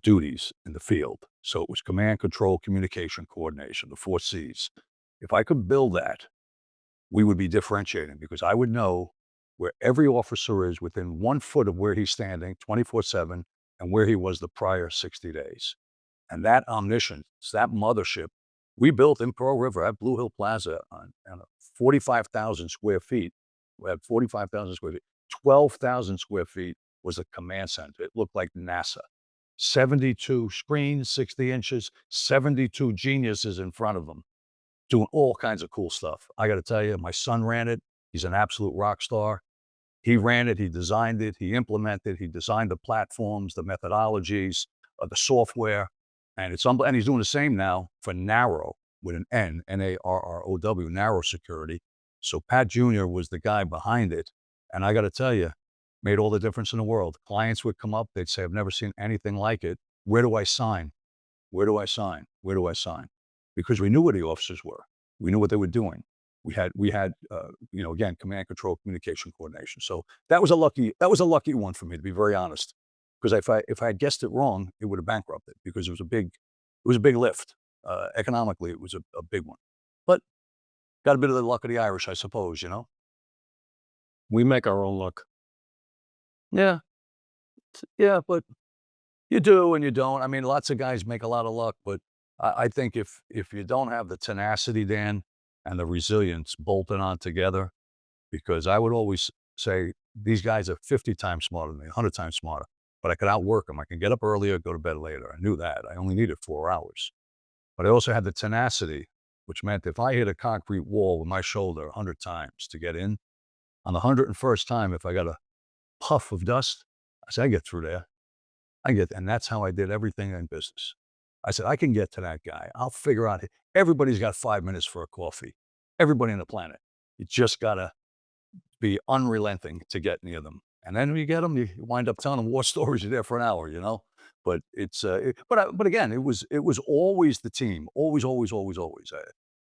D: duties in the field, so it was command, control, communication, coordination, the 4 C's. If I could build that, we would be differentiating, because I would know where every officer is within 1 foot of where he's standing 24/7 and where he was the prior 60 days. And that omniscience, that mothership, we built in Pearl River at Blue Hill Plaza on 45,000 square feet. We had 45,000 square feet. 12,000 square feet was a command center. It looked like NASA. 72 screens, 60 inches, 72 geniuses in front of them, doing all kinds of cool stuff. I got to tell you, my son ran it. He's an absolute rock star. He ran it, he designed it, he implemented, he designed the platforms, the methodologies, the software, and and he's doing the same now for Narrow with an N, Narrow, Narrow Security. So Pat Jr. was the guy behind it, and I got to tell you, made all the difference in the world. Clients would come up, they'd say, "I've never seen anything like it. Where do I sign? Where do I sign? Where do I sign?" Because we knew where the officers were. We knew what they were doing. We had again, command control, communication, coordination. So that was a lucky one for me, to be very honest. Because if I had guessed it wrong, it would have bankrupted because it was a big lift. Economically, it was a big one. But got a bit of the luck of the Irish, I suppose, you know?
C: We make our own luck.
D: Yeah. Yeah, but you do and you don't. I mean, lots of guys make a lot of luck, but I think if you don't have the tenacity, Dan, and the resilience bolted on together, because I would always say these guys are 50 times smarter than me, 100 times smarter, but I could outwork them. I can get up earlier, go to bed later. I knew that. I only needed 4 hours. But I also had the tenacity, which meant if I hit a concrete wall with my shoulder 100 times to get in, on the 101st time, if I got a puff of dust, I said, I get through there. And that's how I did everything in business. I said, I can get to that guy. I'll figure out. Everybody's got 5 minutes for a coffee. Everybody on the planet. You just got to be unrelenting to get near them. And then when you get them, you wind up telling them war stories. You're there for an hour, you know? But but again, it was always the team. Always, always, always, always.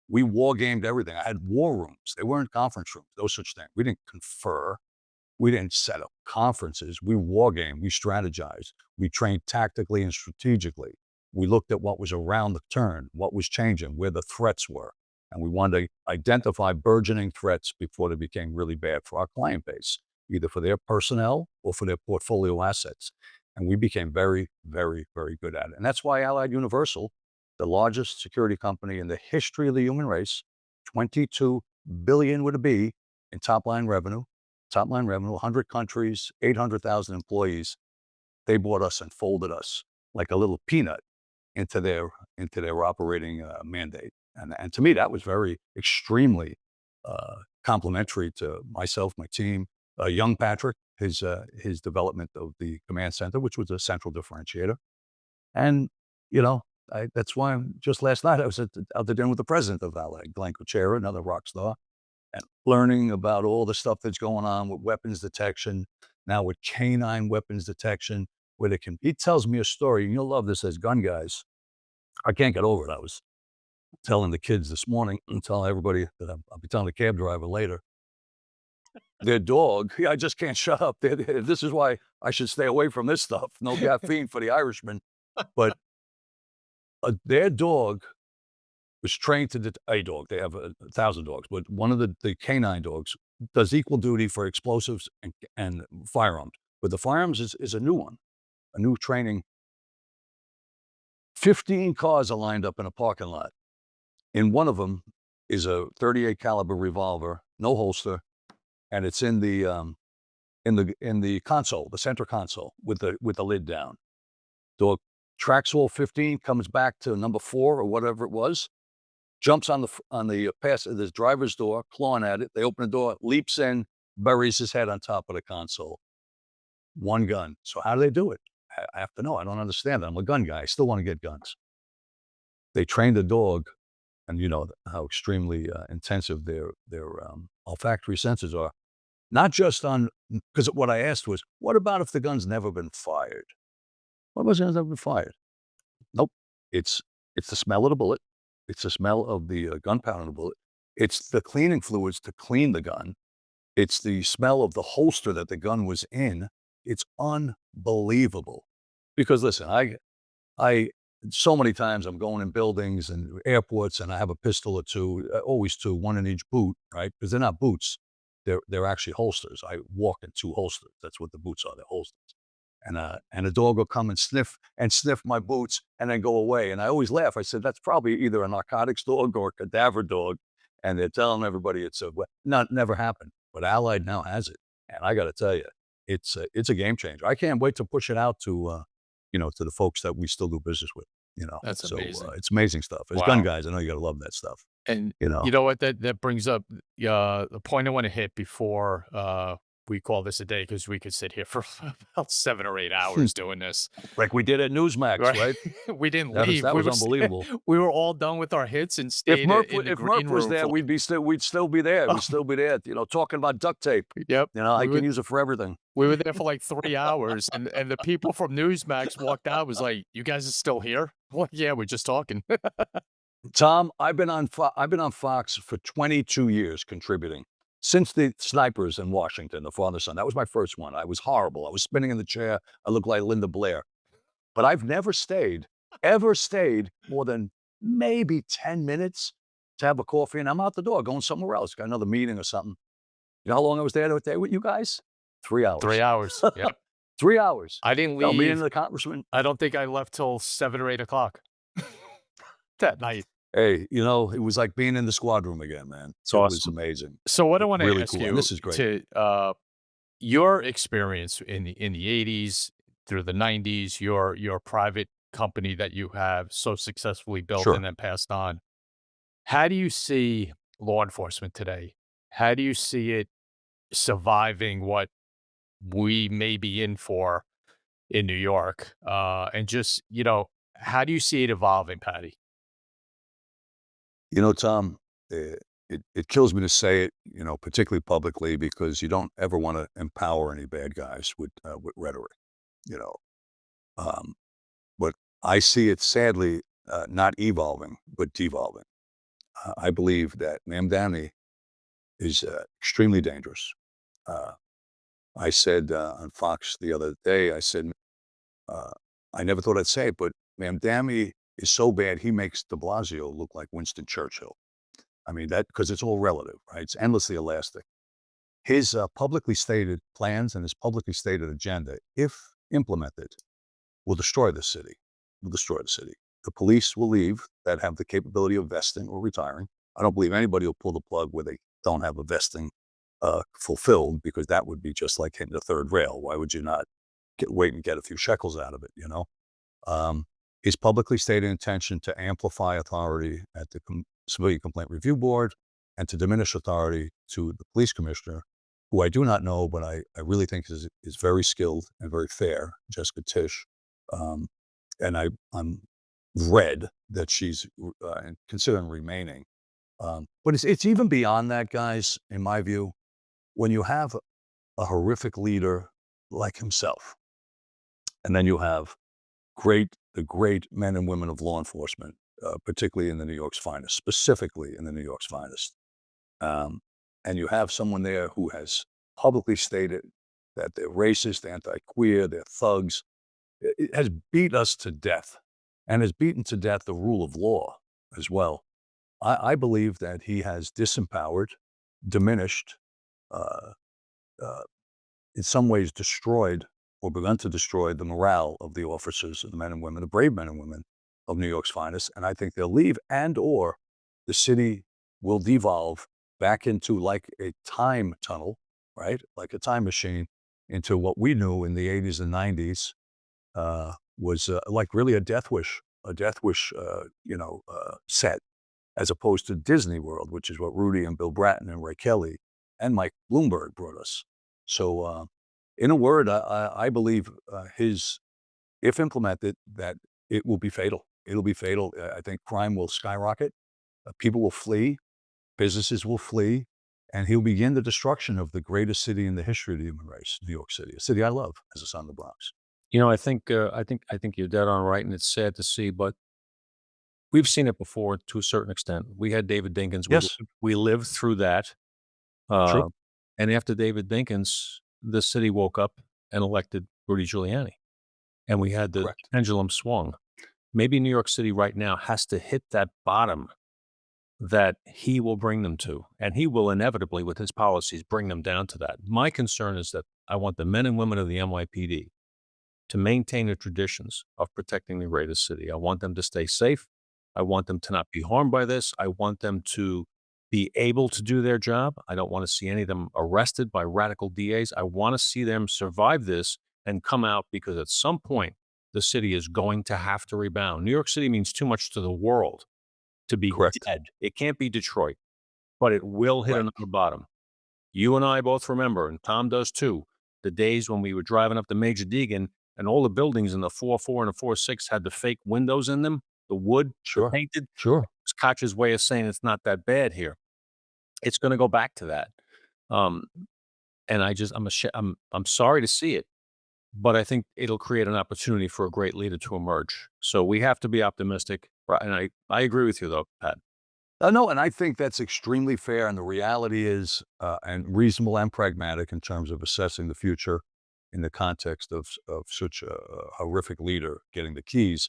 D: We war gamed everything. I had war rooms. They weren't conference rooms, no such thing. We didn't confer. We didn't set up conferences. We war game. We strategized. We trained tactically and strategically. We looked at what was around the turn, what was changing, where the threats were. And we wanted to identify burgeoning threats before they became really bad for our client base, either for their personnel or for their portfolio assets. And we became very, very, very good at it. And that's why Allied Universal, the largest security company in the history of the human race, 22 billion with a B in top line revenue, 100 countries, 800,000 employees. They bought us and folded us like a little peanut into their operating mandate. And to me, that was very extremely complimentary to myself, my team, young Patrick, his development of the command center, which was a central differentiator. And, that's why just last night I was out to dinner with the president of Allied, Glenn Kuchera, another rock star, and learning about all the stuff that's going on with weapons detection, now with canine weapons detection, where he tells me a story, and you'll love this as gun guys. I can't get over it. I was telling the kids this morning and telling everybody that I'll be telling the cab driver later. Their dog, yeah, I just can't shut up. This is why I should stay away from this stuff. No caffeine for the Irishman. But their dog was trained to a dog. They have 1,000 dogs, but one of the canine dogs does equal duty for explosives and firearms. But the firearms is a new one, a new training. 15 cars are lined up in a parking lot. In one of them is a 38 caliber revolver, no holster, and it's in the console, the center console, with the lid down. Dog tracks all 15, comes back to number 4 or whatever it was, jumps on the driver's door, clawing at it. They open the door, leaps in, buries his head on top of the console. One gun. So how do they do it? I have to know. I don't understand that. I'm a gun guy. I still want to get guns. They train the dog, and you know how extremely intensive their olfactory senses are. Not just because what I asked was, what about if the gun's never been fired? What about if the gun's never been fired? Nope. It's the smell of the bullet. It's the smell of the gunpowder in the bullet. It's the cleaning fluids to clean the gun. It's the smell of the holster that the gun was in. It's unbelievable. Because listen, I so many times I'm going in buildings and airports and I have a pistol or two, always two, one in each boot, right? Because they're not boots. They're actually holsters. I walk in 2 holsters. That's what the boots are. They're holsters. And a dog will come and sniff my boots and then go away. And I always laugh. I said, that's probably either a narcotics dog or a cadaver dog. And they're telling everybody never happened. But Allied now has it. And I got to tell you, it's a game changer. I can't wait to push it out to the folks that we still do business with,
A: That's
D: So
A: amazing.
D: it's amazing stuff. As gun
A: Wow.
D: guys, I know you got to love that stuff,
A: And
D: you know.
A: you know what? That brings up the point I want to hit before we call this a day because we could sit here for about 7 or 8 hours doing this.
D: Like we did at Newsmax,
A: Right?
D: right?
A: We didn't
D: That was
A: leave.
D: that
A: We
D: was
A: were st
D: unbelievable.
A: we were all done with our hits and
D: If
A: stayed I
D: Murph
A: in the
D: if Murph
A: green
D: was
A: room
D: there,
A: for
D: we'd still be there. We'd
A: oh,
D: still be there, talking about duct tape.
A: yep.
D: I
A: We
D: can
A: were
D: use it for everything.
A: we were there for, like, 3 hours, and the people from Newsmax walked out, was like, "You guys are still here?" I'm like, "Yeah, we're just talking."
D: Tom, I've been on Fox for 22 years contributing. Since the snipers in Washington, the father son. That was my first one. I was horrible. I was spinning in the chair. I looked like Linda Blair. But I've never stayed, ever stayed more than maybe 10 minutes to have a coffee, and I'm out the door going somewhere else. Got another meeting or something. You know how long I was there with you guys? 3
A: 3
D: hours.
A: hours, yep.
D: 3 hours.
A: I didn't
D: No, me and
A: leave
D: the congressman.
A: I don't think I left till 7 or 8 o'clock that night.
D: Hey, it was like being in the squad room again, man.
C: It's
D: It was
C: awesome.
D: amazing.
A: So what I wanna
D: Really
A: ask
D: cool, and
A: you
D: this is great.
A: to, your experience in the '80s through the '90s, your private company that you have so successfully built and
D: Sure.
A: then passed on. How do you see law enforcement today? How do you see it surviving what we may be in for in New York? And just, how do you see it evolving, Patty?
D: Tom, it kills me to say it, particularly publicly, because you don't ever wanna empower any bad guys with rhetoric, you know? Um, but I see it sadly, not evolving, but devolving. I believe that Ma'am Downey is, extremely dangerous. Uh, I said, on Fox the other day, I said, uh, I never thought I'd say it, but Ma'am Downey is so bad, he makes de Blasio look like Winston Churchill. I mean, that because it's all relative, right? It's endlessly elastic. His, publicly stated plans and his publicly stated agenda, if implemented, will destroy the city, will destroy the city. The police will leave that have the capability of vesting or retiring. I don't believe anybody will pull the plug where they don't have a vesting, fulfilled, because that would be just like hitting the third rail. Why would you not wait and get a few shekels out of it? Um, his publicly stated intention to amplify authority at the Civilian Complaint Review Board and to diminish authority to the police commissioner, who I do not know, but I really think is very skilled and very fair, Jessica Tisch. Um, and I'm read that she's considering remaining. But it's even beyond that, guys, in my view. When you have a horrific leader like himself, and then you have the great men and women of law enforcement, particularly in the New York's finest, specifically in the New York's finest. Um, and you have someone there who has publicly stated that they're racist, anti-queer, they're thugs. It has beat us to death and has beaten to death the rule of law as well. I believe that he has disempowered, diminished, uh, uh, in some ways destroyed or begun to destroy the morale of the officers, the men and women, the brave men and women of New York's finest. And I think they'll leave, and or the city will devolve back into like a time tunnel, right? Like a time machine into what we knew in the 80s and 90s, was like really a death wish, set, as opposed to Disney World, which is what Rudy and Bill Bratton and Ray Kelly and Mike Bloomberg brought us. So, in a word, I believe if implemented, that it will be fatal. It'll be fatal. I think crime will skyrocket. People will flee. Businesses will flee. And he'll begin the destruction of the greatest city in the history of the human race, New York City, a city I love as a son of the Bronx.
C: I think you're dead on right, and it's sad to see, but we've seen it before to a certain extent. We had David Dinkins.
D: Yes,
C: We lived through that.
D: true,
C: Uh, and after David Dinkins, the city woke up and elected Rudy Giuliani, and we had the
D: correct.
C: pendulum swung. Maybe New York City right now has to hit that bottom that he will bring them to, and he will inevitably, with his policies, bring them down to that. My concern is that I want the men and women of the NYPD to maintain the traditions of protecting the greatest city. I want them to stay safe. I want them to not be harmed by this. I want them to be able to do their job. I don't want to see any of them arrested by radical DAs. I want to see them survive this and come out, because at some point, the city is going to have to rebound. New York City means too much to the world to be
D: Correct.
C: dead. It can't be Detroit, but it will hit
D: Right.
C: another bottom. You and I both remember, and Tom does too, the days when we were driving up to Major Deegan and all the buildings in the 4-4 and the 4-6 had the fake windows in them, the wood, the
D: Sure.
C: painted.
D: Sure.
C: It's Koch's way of saying it's not that bad here. It's gonna go back to that. Um, and I'm sorry to see it, but I think it'll create an opportunity for a great leader to emerge. So we have to be optimistic. Right, and I agree with you though, Pat.
D: No, and I think that's extremely fair. And the reality is, and reasonable and pragmatic in terms of assessing the future in the context of such a horrific leader getting the keys.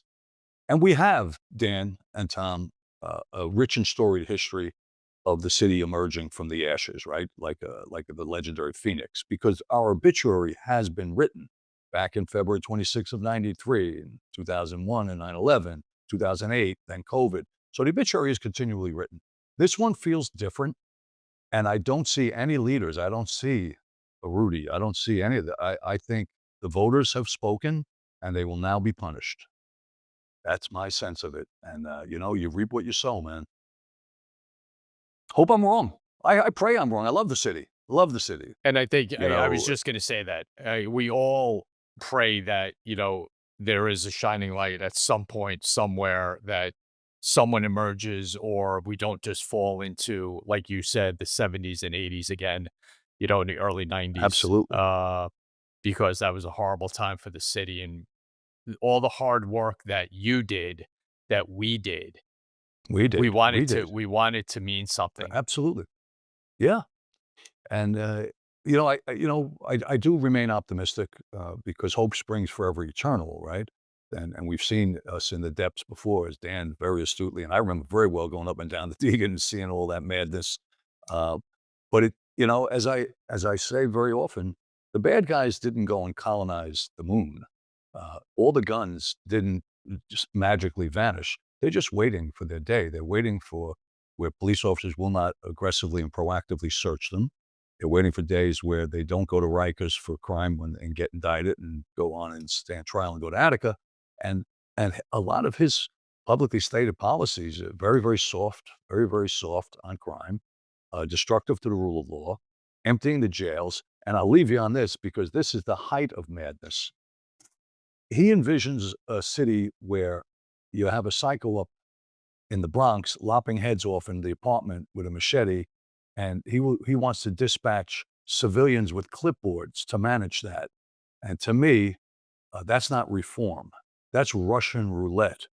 D: And we have, Dan and Tom, a rich and storied history of the city emerging from the ashes, right? Like the legendary Phoenix, because our obituary has been written back in February 26th of 93, in 2001 and 9/11, 2008, then COVID. So the obituary is continually written. This one feels different, and I don't see any leaders. I don't see a Rudy. I don't see any of that. I think the voters have spoken, and they will now be punished. That's my sense of it. And, you reap what you sow, man. Hope I'm wrong. I pray I'm wrong. I love the city. Love the city.
A: And I think
D: You
A: I was
D: know,
A: just gonna say that, we all pray that, there is a shining light at some point somewhere that someone emerges or we don't just fall into, like you said, the '70s and '80s again, in the early '90s,
D: absolutely.
A: because that was a horrible time for the city and all the hard work that you did, that we did,
D: We
A: we
D: did. We
A: wanted to
D: did.
A: we wanted to mean something.
D: Absolutely. Yeah. And, I do remain optimistic because hope springs forever eternal, right? And we've seen us in the depths before, as Dan very astutely, and I remember very well going up and down the Deegan and seeing all that madness. Uh, but as I say very often, the bad guys didn't go and colonize the moon. All the guns didn't just magically vanish. They're just waiting for their day. They're waiting for where police officers will not aggressively and proactively search them. They're waiting for days where they don't go to Rikers for crime and get indicted and go on and stand trial and go to Attica. And a lot of his publicly stated policies are very, very soft, very, very soft on crime, destructive to the rule of law, emptying the jails. And I'll leave you on this because this is the height of madness. He envisions a city where you have a psycho up in the Bronx lopping heads off in the apartment with a machete, and he wants to dispatch civilians with clipboards to manage that. And to me, that's not reform. That's Russian roulette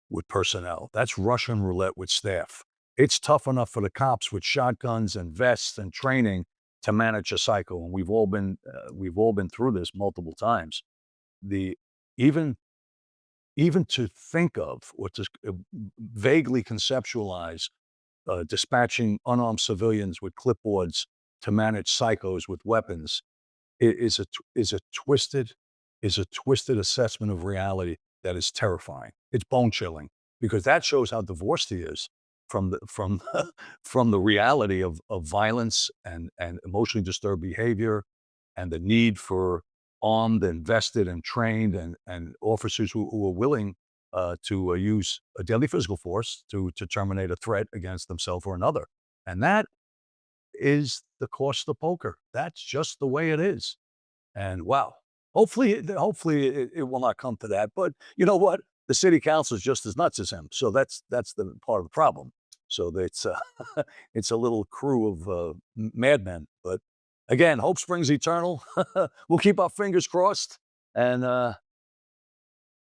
D: with personnel. That's Russian roulette with staff. It's tough enough for the cops with shotguns and vests and training to manage a psycho, and we've all been through this multiple times. The even even to think of or to vaguely conceptualize dispatching unarmed civilians with clipboards to manage psychos with weapons is a twisted assessment of reality that is terrifying. It's bone chilling because that shows how divorced he is from from the reality of violence and emotionally disturbed behavior and the need for armed and vested and trained and officers who are willing to use a deadly physical force to terminate a threat against themselves or another. And that is the cost of poker. That's just the way it is. And wow, hopefully it will not come to that. But you know what? The city council is just as nuts as him. So that's the part of the problem. So it's it's a little crew of madmen. But again, hope springs eternal. We'll keep our fingers crossed. And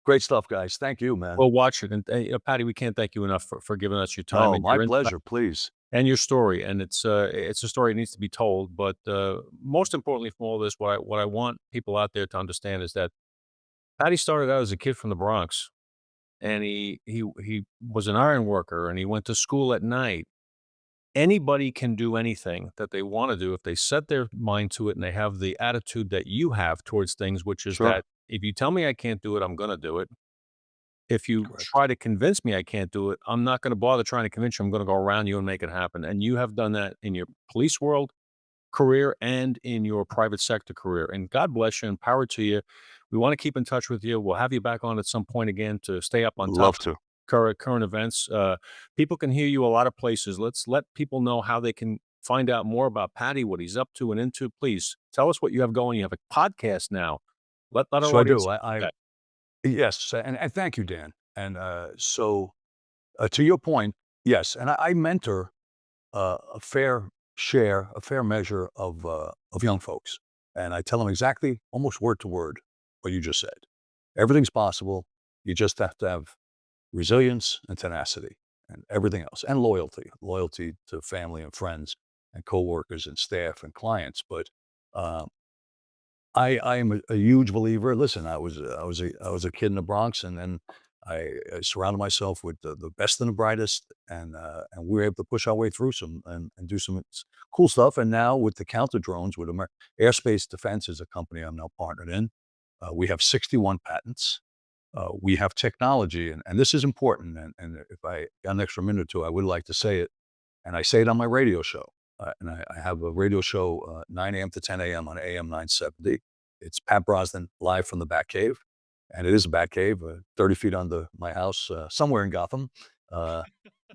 D: great stuff, guys. Thank you, man.
C: We'll watch it. And Patty, we can't thank you enough for giving us your time
D: Oh,
C: and
D: my
C: your insight
D: pleasure. Please.
C: and your story. And it's a story that needs to be told. But most importantly from all this, what I want people out there to understand is that Patty started out as a kid from the Bronx, and he was an iron worker, and he went to school at night. Anybody can do anything that they want to do if they set their mind to it and they have the attitude that you have towards things, which is
D: Sure.
C: that if you tell me I can't do it, I'm going to do it. If you
D: Correct.
C: try to convince me I can't do it, I'm not going to bother trying to convince you. I'm going to go around you and make it happen. And you have done that in your police world career and in your private sector career. And God bless you and power to you. We want to keep in touch with you. We'll have you back on at some point again to stay up on top
D: Love
C: of
D: to.
C: current events. People can hear you a lot of places. Let's let people know how they can find out more about Patty, what he's up to and into, please tell us what you have going. You have a podcast now. Let our
D: So I do.
C: audience know
D: I
C: that.
D: yes, and thank you, Dan. And to your point, yes, and I mentor a fair share, a fair measure of young folks, and I tell them exactly, almost word to word, what you just said. Everything's possible. You just have to have resilience and tenacity, and everything else, and loyalty to family and friends, and coworkers and staff and clients. But uh, I am a huge believer. Listen, I was a kid in the Bronx, and then I surrounded myself with the best and the brightest, and we were able to push our way through some and do some cool stuff. And now with the counter drones, with Airspace Defense is a company I'm now partnered in. We have 61 patents. We have technology, and this is important. And if I got an extra minute or two, I would like to say it, and I say it on my radio show. And I have a radio show, 9 a.m. to 10 a.m. on AM 970. It's Pat Brosnan live from the Batcave. And it is a Batcave, 30 feet under my house, somewhere in Gotham. Uh,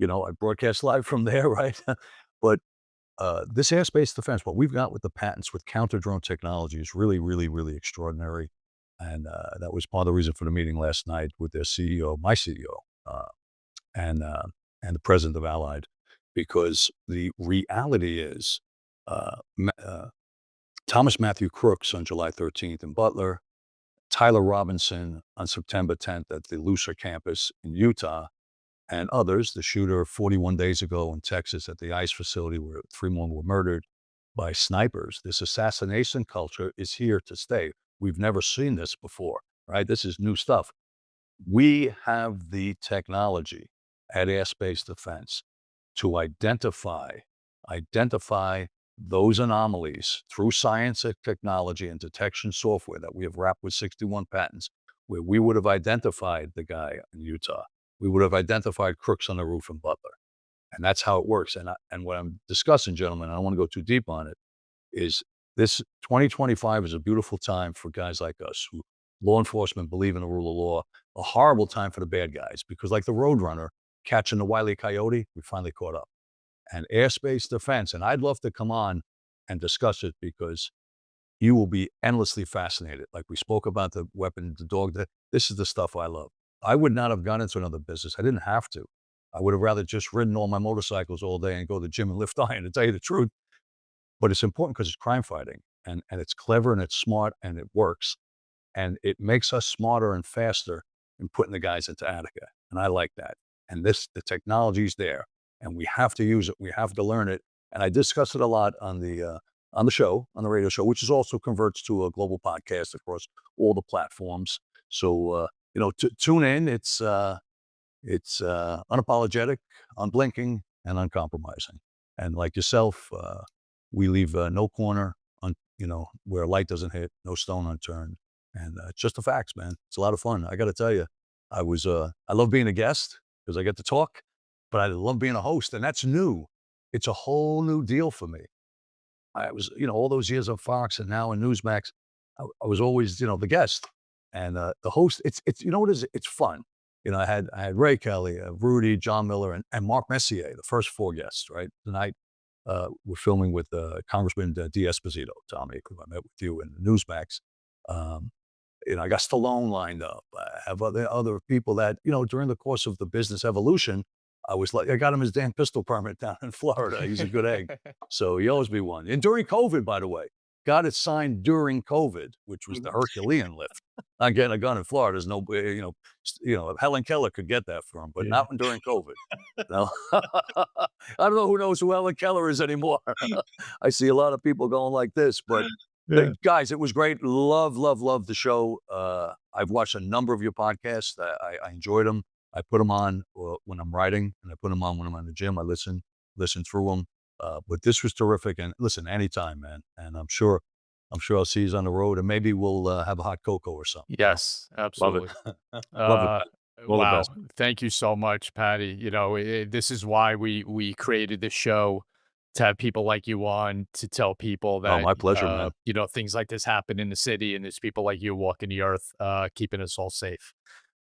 D: I broadcast live from there, right? But this airspace defense, what we've got with the patents with counter drone technology is really, really, really extraordinary. And that was part of the reason for the meeting last night with their CEO, my CEO, and uh, and the president of Allied, because the reality is, Thomas Matthew Crooks on July 13th in Butler, Tyler Robinson on September 10th at the Lucer campus in Utah, and others, the shooter 41 days ago in Texas at the ICE facility where 3 more were murdered by snipers. This assassination culture is here to stay. We've never seen this before, right? This is new stuff. We have the technology at Airspace Defense to identify those anomalies through science and technology and detection software that we have wrapped with 61 patents, where we would have identified the guy in Utah. We would have identified crooks on the roof in Butler. And that's how it works. And what I'm discussing, gentlemen, I don't want to go too deep on it, is this 2025 is a beautiful time for guys like us who law enforcement believe in the rule of law, a horrible time for the bad guys because like the Roadrunner catching the Wile E. Coyote, we finally caught up. And airspace defense, and I'd love to come on and discuss it because you will be endlessly fascinated. Like we spoke about the weapon, the dog, this is the stuff I love. I would not have gone into another business. I didn't have to. I would have rather just ridden all my motorcycles all day and go to the gym and lift iron, to tell you the truth. But it's important because it's crime fighting and it's clever and it's smart and it works. And it makes us smarter and faster in putting the guys into Attica. And I like that. And the technology's there and we have to use it. We have to learn it. And I discuss it a lot on the show, on the radio show, which is also converts to a global podcast across all the platforms. So, tune in. It's unapologetic, unblinking, and uncompromising. And like yourself, we leave no corner where a light doesn't hit, no stone unturned. And it's just the facts, man. It's a lot of fun. I got to tell you, I love being a guest because I get to talk, but I love being a host, and that's new. It's a whole new deal for me. I was, all those years on Fox and now in Newsmax, I was always, the guest and the host. It's you know what it is? It's fun. I had Ray Kelly, Rudy, John Miller, and Mark Messier, the first 4 guests. Right tonight, we're filming with Congressman D'Esposito, Tommy, who I met with you in Newsmax. Um, I got Stallone lined up. I have other people that, during the course of the business evolution, I got him his damn pistol permit down in Florida. He's a good egg. So he owes me one. And during COVID, by the way, got it signed during COVID, which was the Herculean lift. Not getting a gun in Florida. There's no, Helen Keller could get that for him, but
A: Yeah.
D: not during COVID. No, I don't know who knows who Helen Keller is anymore. I see a lot of people going like this, but
A: Yeah.
D: guys, it was great. Love, love, love the show. I've watched a number of your podcasts. I enjoyed them. I put them on when I'm writing, and I put them on when I'm in the gym. I listen through them. But this was terrific. And listen, anytime, man. And I'm sure I'll see you on the road, and maybe we'll have a hot cocoa or something.
A: Yes,
C: Love it.
A: absolutely.
C: Love it,
A: Uh,
C: Pat. All the
A: wow.
C: best.
A: Thank you so much, Patty. This is why we created this show to have people like you on to tell people
D: Oh,
A: that
D: my pleasure, man.
A: things like this happen in the city and there's people like you walking the earth, keeping us all safe.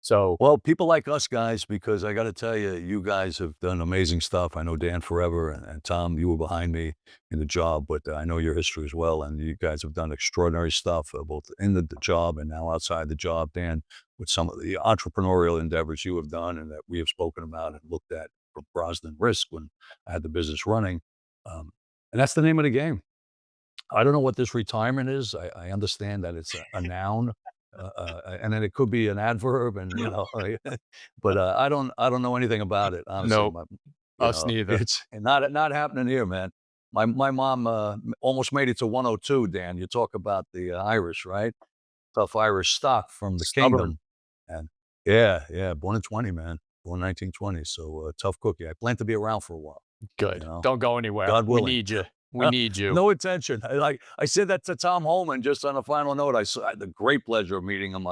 A: So
D: Well, people like us guys, because I got to tell you, you guys have done amazing stuff. I know Dan forever, and Tom, you were behind me in the job, but I know your history as well. And you guys have done extraordinary stuff, both in the job and now outside the job. Dan, with some of the entrepreneurial endeavors you have done and that we have spoken about and looked at for Brosnan Risk when I had the business running. Um, and that's the name of the game. I don't know what this retirement is. I understand that it's a noun, and then it could be an adverb, and but I don't know anything about it. Honestly,
A: no, us neither.
D: it's not happening here, man. My mom almost made it to 102. Dan, you talk about the Irish, right? Tough Irish stock from the
A: Stubborn.
D: kingdom, and yeah, born in 20, man, born 1920. So tough cookie. I plan to be around for a while. You
A: Good.
D: know,
A: Don't go anywhere.
D: God
A: We
D: willing.
A: need you. We need you.
D: No attention. I said that to Tom Holman just on a final note. I had the great pleasure of meeting him.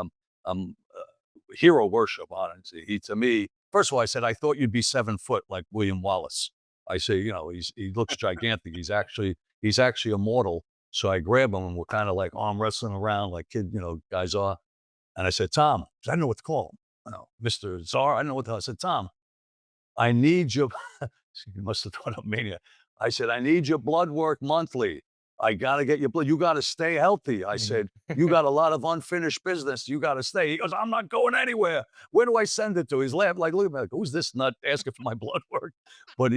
D: Hero worship, honestly. He to me, first of all, I said, I thought you'd be 7 foot like William Wallace. I say, he looks gigantic. He's actually immortal. So I grab him and we're kind of like arm wrestling around like guys are. And I said, Tom, 'cause I didn't know what to call him. Mr. Czar, I don't know what the hell. I said, Tom, I need your you must have thought I'm mania. I said, I need your blood work monthly. I got to get your blood. You got to stay healthy. I said, you got a lot of unfinished business. You got to stay. He goes, I'm not going anywhere. Where do I send it to? He's laughing like, look at me, like, who's this nut asking for my blood work? But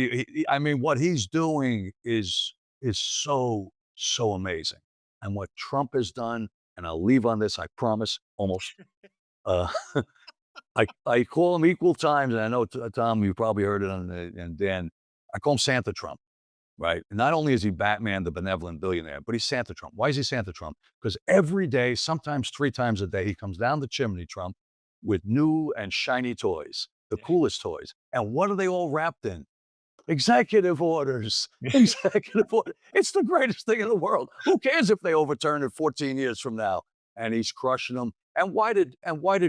D: I mean, what he's doing is so amazing. And what Trump has done, and I'll leave on this, I promise, almost. Uh, I call him equal times, and I know, Tom, you probably heard it and Dan, I call him Santa Trump, right? And not only is he Batman, the benevolent billionaire, but he's Santa Trump. Why is he Santa Trump? Because every day, sometimes 3 times a day, he comes down the chimney, Trump, with new and shiny toys, the coolest toys. And what are they all wrapped in? Executive orders. Executive order. It's the greatest thing in the world. Who cares if they overturn it 14 years from now? And he's crushing them. And why did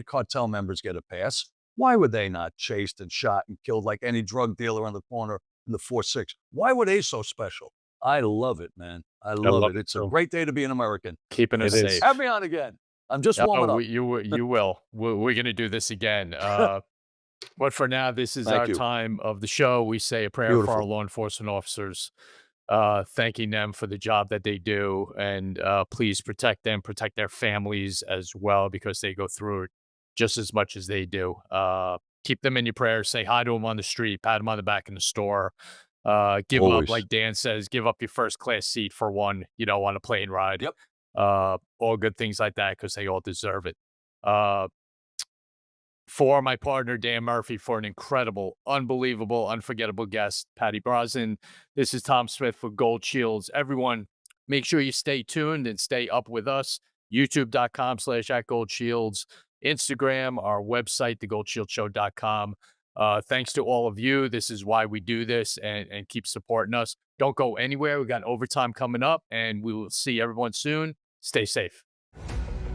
D: cartel members get a pass? Why were they not chased and shot and killed like any drug dealer on the corner in the 4-6? Why were they so special? I love it, man. I love
A: love
D: it.
A: it
D: It's a
A: too.
D: great day to be an American.
A: Keeping us
D: It is.
A: safe.
D: Have me on again. I'm just warming
A: Oh,
D: up.
A: you will. We're going to do this again. But for now, this is
D: Thank
A: our
D: you.
A: time of the show. We say a prayer for our
D: Beautiful.
A: law enforcement officers, thanking them for the job that they do. And please protect them, protect their families as well, because they go through it just as much as they do. Keep them in your prayers. Say hi to them on the street, pat them on the back in the store. Give up,
D: Always.
A: like Dan says, give up your first class seat for one, on a plane ride.
D: Yep.
A: All good things like that, because they all deserve it. For my partner, Dan Murphy, for an incredible, unbelievable, unforgettable guest, Patty Brosnan. This is Tom Smith for Gold Shields. Everyone, make sure you stay tuned and stay up with us. YouTube.com/@GoldShields. Instagram, our website, thegoldshieldshow.com. Thanks to all of you. This is why we do this, and keep supporting us. Don't go anywhere. We got overtime coming up, and we will see everyone soon. Stay safe.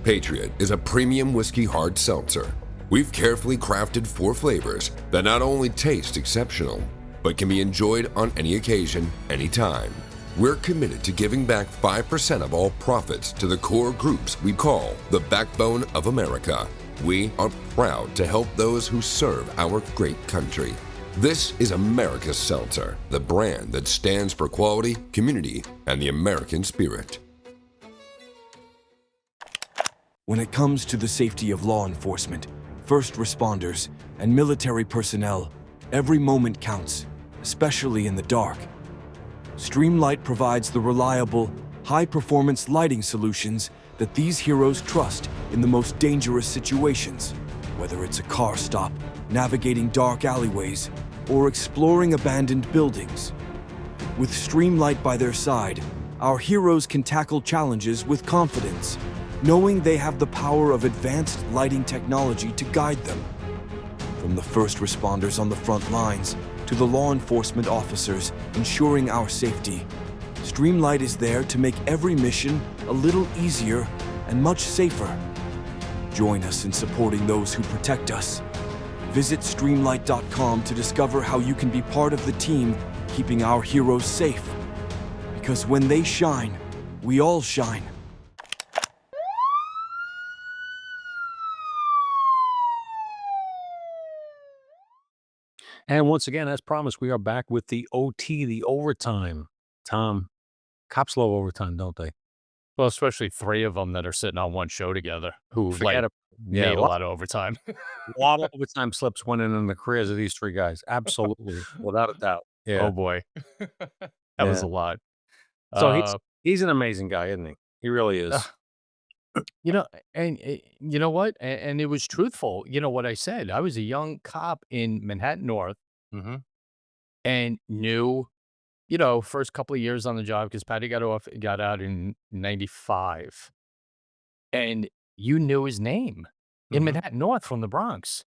F: Patriot is a premium whiskey hard seltzer. We've carefully crafted 4 flavors that not only taste exceptional, but can be enjoyed on any occasion, anytime. We're committed to giving back 5% of all profits to the core groups we call the backbone of America. We are proud to help those who serve our great country. This is America's Seltzer, the brand that stands for quality, community, and the American spirit.
G: When it comes to the safety of law enforcement, first responders, and military personnel, every moment counts, especially in the dark. Streamlight provides the reliable, high-performance lighting solutions that these heroes trust in the most dangerous situations, whether it's a car stop, navigating dark alleyways, or exploring abandoned buildings. With Streamlight by their side, our heroes can tackle challenges with confidence, knowing they have the power of advanced lighting technology to guide them. From the first responders on the front lines to the law enforcement officers ensuring our safety, Streamlight is there to make every mission a little easier and much safer. Join us in supporting those who protect us. Visit Streamlight.com to discover how you can be part of the team keeping our heroes safe. Because when they shine, we all shine.
C: And once again, as promised, we are back with the OT, the overtime. Tom, cops love overtime, don't they?
A: Well, especially 3 of them that are sitting on one show together who,
C: Forget
A: like,
C: it. Yeah,
A: made a lot of overtime.
C: a lot of overtime slips went in the careers of these 3 guys. Absolutely, without a doubt. Yeah,
A: Oh, boy. That was
C: yeah.
A: a lot.
C: So
A: Uh,
C: he's an amazing guy, isn't he? He really is.
A: you know, and, you know what? And it was truthful, what I said. I was a young cop in Manhattan North
C: Mhm.
A: and knew, first couple of years on the job because Patty got out in '95, and you knew his name in
C: Mhm.
A: Manhattan North from the Bronx.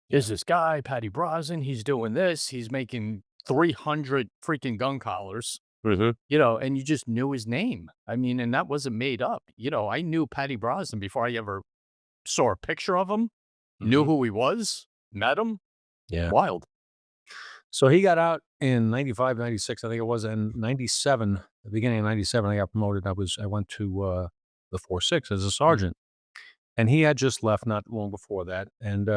A: There's
C: Yeah.
A: this guy, Patty Brosnan, he's doing this, he's making 300 freaking gun collars,
C: Mhm.
A: and you just knew his name. I mean, and that wasn't made up. I knew Patty Brosnan before I ever saw a picture of him, knew
C: Mhm.
A: who he was, met him.
C: Yeah.
A: Wild.
C: So he got out in 95, 96, I think it was, and 97, the beginning of 97, I got promoted. I went to, the 4-6 as a
A: Mhm.
C: sergeant, and he had just left not long before that, and,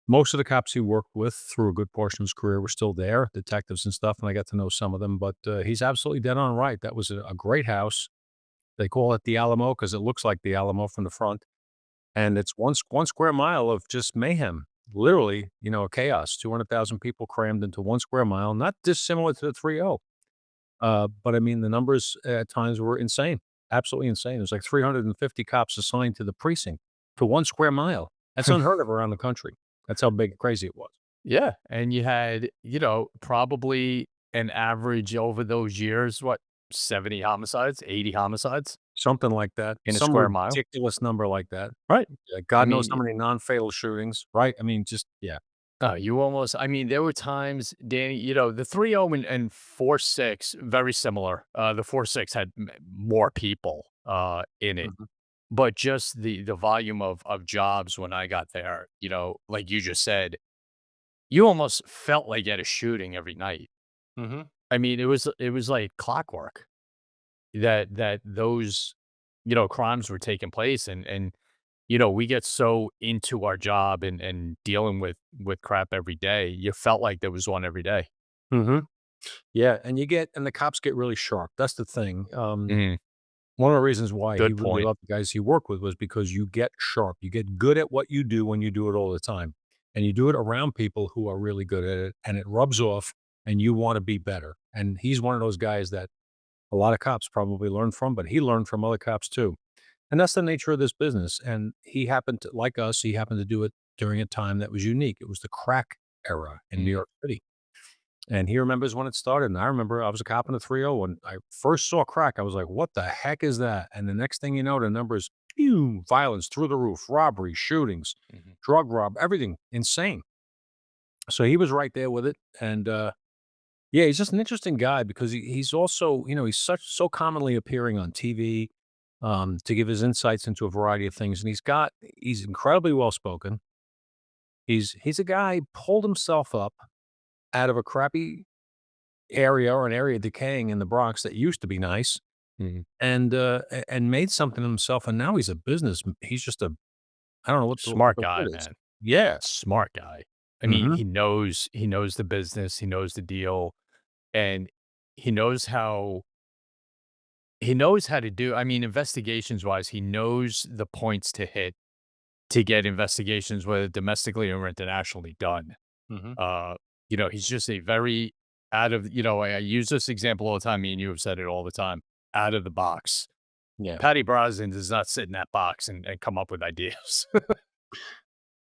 C: most of the cops he worked with through a good portion of his career were still there, detectives and stuff, and I got to know some of them, but, he's absolutely dead on right. That was a great house. They call it the Alamo because it looks like the Alamo from the front, and it's one square mile of just mayhem. Literally, chaos. 200,000 people crammed into 1 square mile, not dissimilar to the 3-0. But I mean, the numbers at times were insane, absolutely insane. There's like 350 cops assigned to the precinct to 1 square mile. That's unheard of around the country. That's how big and crazy it was.
A: Yeah, and you had, probably an average over those years, what, 70 homicides, 80 homicides
C: Something like that,
A: in a
C: some
A: square mile?
C: ridiculous number like that.
A: Right. I
C: God knows how
A: mean,
C: many non-fatal shootings, right? I mean, just yeah.
A: you almost I mean, there were times, Danny, the 3-0 and 4-6, very similar. The 4-6 had more people in it,
C: Mhm,
A: but just the volume of jobs when I got there, like you just said, you almost felt like you had a shooting every night.
C: mhm,
A: I mean, it was like clockwork that those, crimes were taking place, and we get so into our job and dealing with crap every day. You felt like there was one every day.
C: mhm. Yeah, and the cops get really sharp. That's the thing.
A: Mhm.
C: One of the reasons why he
A: Good
C: really
A: point.
C: loved the guys he worked with was because you get sharp. You get good at what you do when you do it all the time. And you do it around people who are really good at it, and it rubs off, and you wanna be better. And he's one of those guys that a lot of cops probably learn from, but he learned from other cops too. And that's the nature of this business. And he happened to, like us, he happened to do it during a time that was unique. It was the crack era in New
A: Mhm.
C: York City. And he remembers when it started, and I remember I was a cop in the 3-0 when I first saw crack, I was like, "What the heck is that?" And the next thing you know, the numbers, pew, violence through the roof, robbery, shootings,
A: Mhm.
C: everything, insane. So he was right there with it, and, yeah, he's just an interesting guy because he's also, he's so commonly appearing on TV, to give his insights into a variety of things, and he's incredibly well spoken. He's a guy pulled himself up out of a crappy area or an area decaying in the Bronx that used to be nice
A: Mhm.
C: and made something of himself, and now he's a business he's just a I don't know what
A: Smart
C: the
A: guy,
C: word is.
A: man.
C: Yeah.
A: Smart guy. I mean,
C: Mhm.
A: he knows the business, he knows the deal, and he knows how he knows how to do. I mean, investigations wise, he knows the points to hit to get investigations, whether domestically or internationally, done.
C: Mhm.
A: Uh, he's just a very I use this example all the time. Me and you have said it all the time. Out of the box.
C: Yeah.
A: Patty Brosnan does not sit in that box and come up with ideas.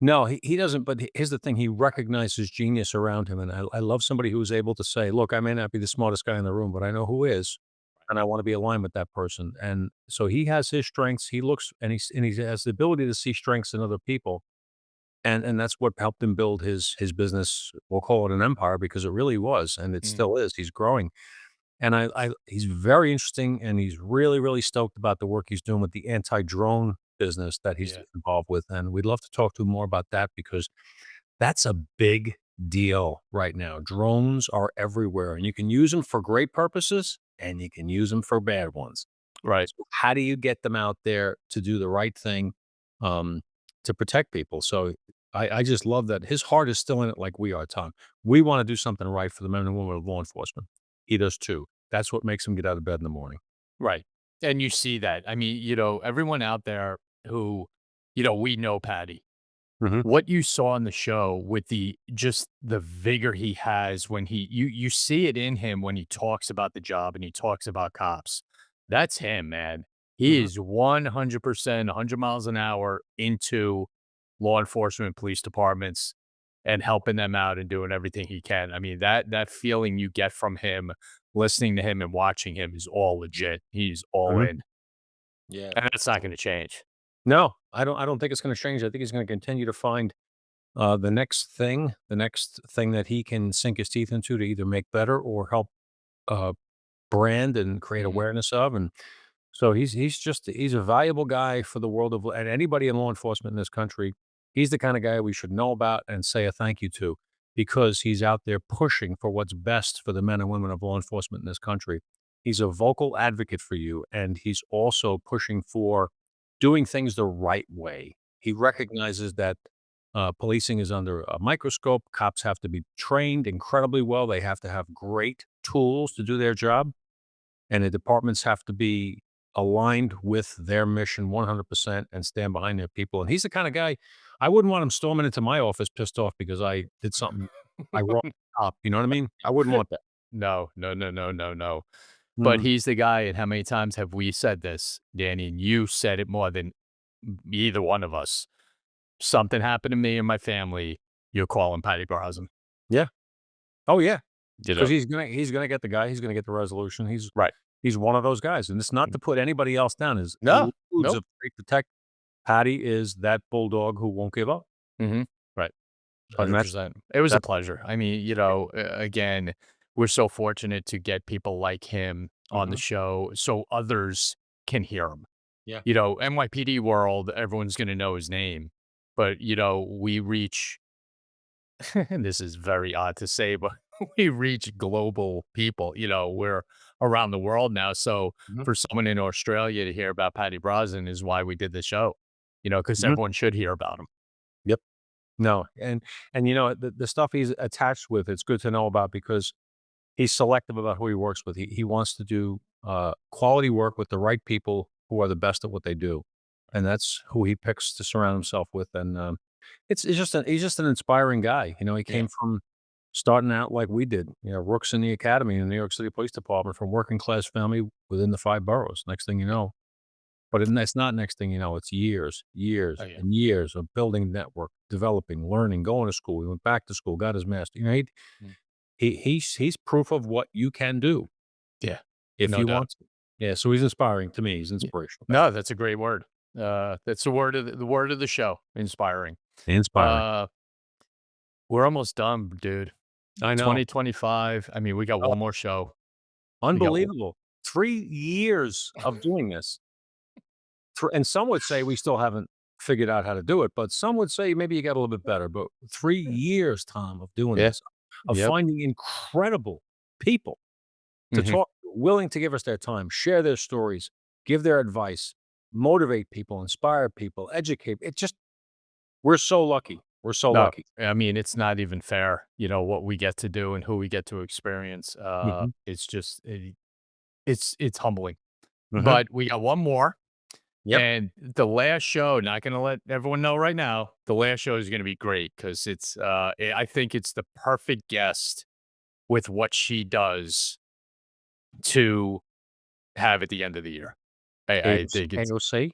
C: No, he doesn't, but here's the thing, he recognizes genius around him, and I love somebody who's able to say, "Look, I may not be the smartest guy in the room, but I know who is, and I wanna be aligned with that person." And so he has his strengths, he looks and he has the ability to see strengths in other people, and that's what helped him build his business. We'll call it an empire because it really was, and it
A: Mhm.
C: still is. He's growing. And he's very interesting, and he's really, really stoked about the work he's doing with the anti-drone business that he's
A: Yeah.
C: involved with, and we'd love to talk to him more about that because that's a big deal right now. Drones are everywhere, and you can use them for great purposes, and you can use them for bad ones.
A: Right.
C: So how do you get them out there to do the right thing, um, to protect people? So I just love that his heart is still in it like we are, Tom. We wanna do something right for the men and women of law enforcement. He does too. That's what makes him get out of bed in the morning.
A: Right. And you see that. I mean, everyone out there who, we know Patty.
C: Mhm,
A: What you saw in the show with the vigor he has when you see it in him when he talks about the job and he talks about cops. That's him, man. He
C: mhm,
A: is 100%, 100 miles an hour into law enforcement, police departments, and helping them out and doing everything he can. I mean, that feeling you get from him, listening to him and watching him is all legit. He's all
C: mhm.
A: in,
C: Yeah.
A: and that's not gonna change.
C: No, I don't think it's gonna change. I think he's gonna continue to find, the next thing that he can sink his teeth into to either make better or help, uh, brand and create
A: Mhm.
C: awareness of, and so he's a valuable guy for the world of and anybody in law enforcement in this country. He's the kind of guy we should know about and say a thank you to because he's out there pushing for what's best for the men and women of law enforcement in this country. He's a vocal advocate for you, and he's also pushing for doing things the right way. He recognizes that policing is under a microscope. Cops have to be trained incredibly well. They have to have great tools to do their job and the departments have to be aligned with their mission 100% and stand behind their people. And he's the kind of guy I wouldn't want him storming into my office pissed off because I did something I wrong up. You know what I mean? I wouldn't want that.
A: No, no, no, no, no, no. But
C: Mhm.
A: he's the guy, and how many times have we said this, Danny, and you said it more than either one of us. Something happened to me and my family, you're calling Patty Brosnan,
C: Yeah. Oh yeah.
A: you
C: Because
A: know?
C: he's gonna get the guy. He's gonna get the resolution.
A: Right.
C: He's one of those guys, and it's not to put anybody else down. There's
A: No,
C: loads
A: nope.
C: of great detectives. Patty is that bulldog who won't give up,
A: Mhm. Right.
C: and that's
A: 100%. It was a
C: that.
A: pleasure. I mean, again, we're so fortunate to get people like him on the
C: Mhm.
A: show so others can hear him.
C: Yeah.
A: NYPD world, everyone's gonna know his name, but, we reach and this is very odd to say, but we reach global people. We're around the world now. So
C: Mhm.
A: for someone in Australia to hear about Patty Brosnan is why we did the show, because
C: Mhm.
A: everyone should hear about him.
C: Yep. No, and the stuff he's attached with, it's good to know about because he's selective about who he works with. He wants to do quality work with the right people who are the best at what they do, and that's who he picks to surround himself with. And it's just he's just an inspiring guy. He
A: Yeah.
C: came from starting out like we did. Rooks in the academy in the New York City Police Department from working class family within the five boroughs. Next thing you know, but it's not next thing you know, it's years,
A: Oh,
C: years,
A: yeah.
C: and years of building network, developing, learning, going to school. He went back to school, got his master.
A: Mm.
C: He's proof of what you can do
A: Yeah.
C: if
A: No
C: you
A: doubt.
C: want to. Yeah, so he's inspiring to me. He's an
A: Yeah.
C: inspirational guy.
A: No, that's a great word. That's the word of the show. Inspiring.
C: Inspiring.
A: Uh, we're almost done, dude.
C: I know.
A: 2025. I mean, we got
C: Oh,
A: one more show. We got
C: unbelievable. 3 years of doing this. And some would say we still haven't figured out how to do it, but some would say maybe you got a little bit better. But 3 years, Tom, of doing
A: yeah.
C: this, of
A: Yep.
C: finding incredible people to
A: Mhm.
C: talk willing to give us their time, share their stories, give their advice, motivate people, inspire people, educate. It just we're so lucky. We're so
A: No,
C: lucky.
A: I mean, it's not even fair, what we get to do and who we get to experience.
C: Mhm.
A: It's just it's humbling.
C: Mhm.
A: But we got one more,
C: Yep.
A: and the last show, not gonna let everyone know right now, the last show is gonna be great because I think it's the perfect guest with what she does to have at the end of the year. I
C: AOC
A: think it's
C: AOC?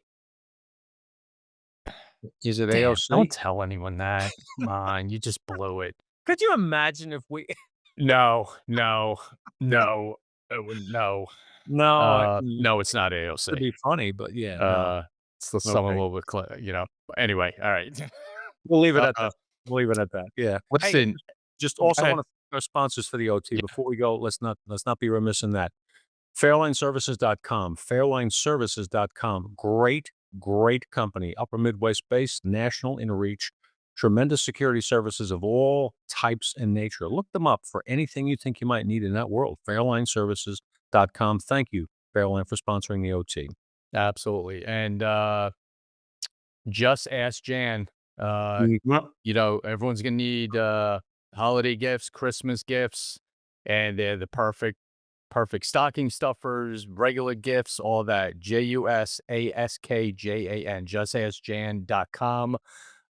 C: Is it
A: damn, don't
C: AOC?
A: tell anyone that. Come on, you just blew it.
C: Could you imagine if we
A: No, no, no, no.
C: No,
A: No, it's not
C: it'd
A: AOC.
C: be funny, but yeah, no.
A: Uh, it's someone a
C: Okay.
A: little bit, anyway, all right.
C: We'll leave it at
A: Uh,
C: that. We'll leave it at that. Yeah. Hey,
A: listen,
C: just
A: go
C: also
A: ahead.
C: wanna thank our sponsors for the OT.
A: Yeah,
C: Before we go, let's not be remiss in that. Fairlineservices.com, fairlineservices.com. Great, great company. Upper Midwest based, national in reach. Tremendous security services of all types and nature. Look them up for anything you think you might need in that world. Fairlineservices.com. Thank you, Fairline, for sponsoring the OT.
A: absolutely, and, just ask Jan.
C: Well,
A: You know, everyone's gonna need holiday gifts, Christmas gifts, and they're the perfect stocking stuffers, regular gifts, all that. JUSASKJAN, justaskjan.com.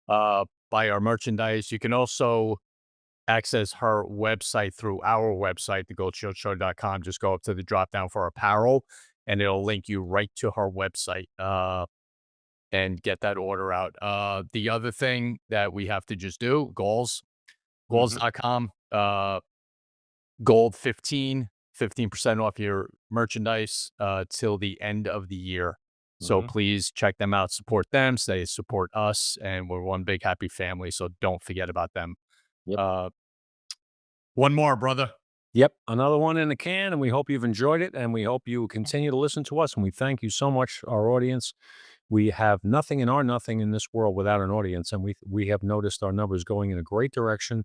A: Buy our merchandise. You can also access her website through our website, thegoldshieldShow.com. Just go up to the drop down for apparel, and it'll link you right to her website. And get that order out. The other thing that we have to just do, goals.com, gold 15% off your merchandise till the end of the year. So please check them out, support them, they support us, and we're one big happy family. So don't forget about them.
C: Yep.
A: One more, brother.
C: Yep, another one in the can, and we hope you've enjoyed it, and we hope you continue to listen to us, and we thank you so much, our audience. We have nothing and are nothing in this world without an audience, and we have noticed our numbers going in a great direction,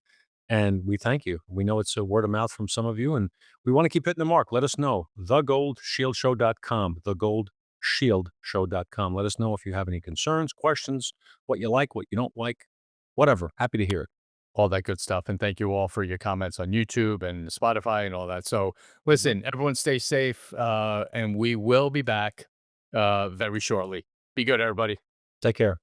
C: and we thank you. We know it's a word of mouth from some of you, and we want to keep hitting the mark. Let us know. TheGoldShieldShow.com, TheGoldShieldShow.com. Let us know if you have any concerns, questions, what you like, what you don't like, whatever. Happy to hear it.
A: All that good stuff. And thank you all for your comments on YouTube and Spotify and all that. So listen, everyone stay safe. And we will be back very shortly. Be good, everybody.
C: Take care.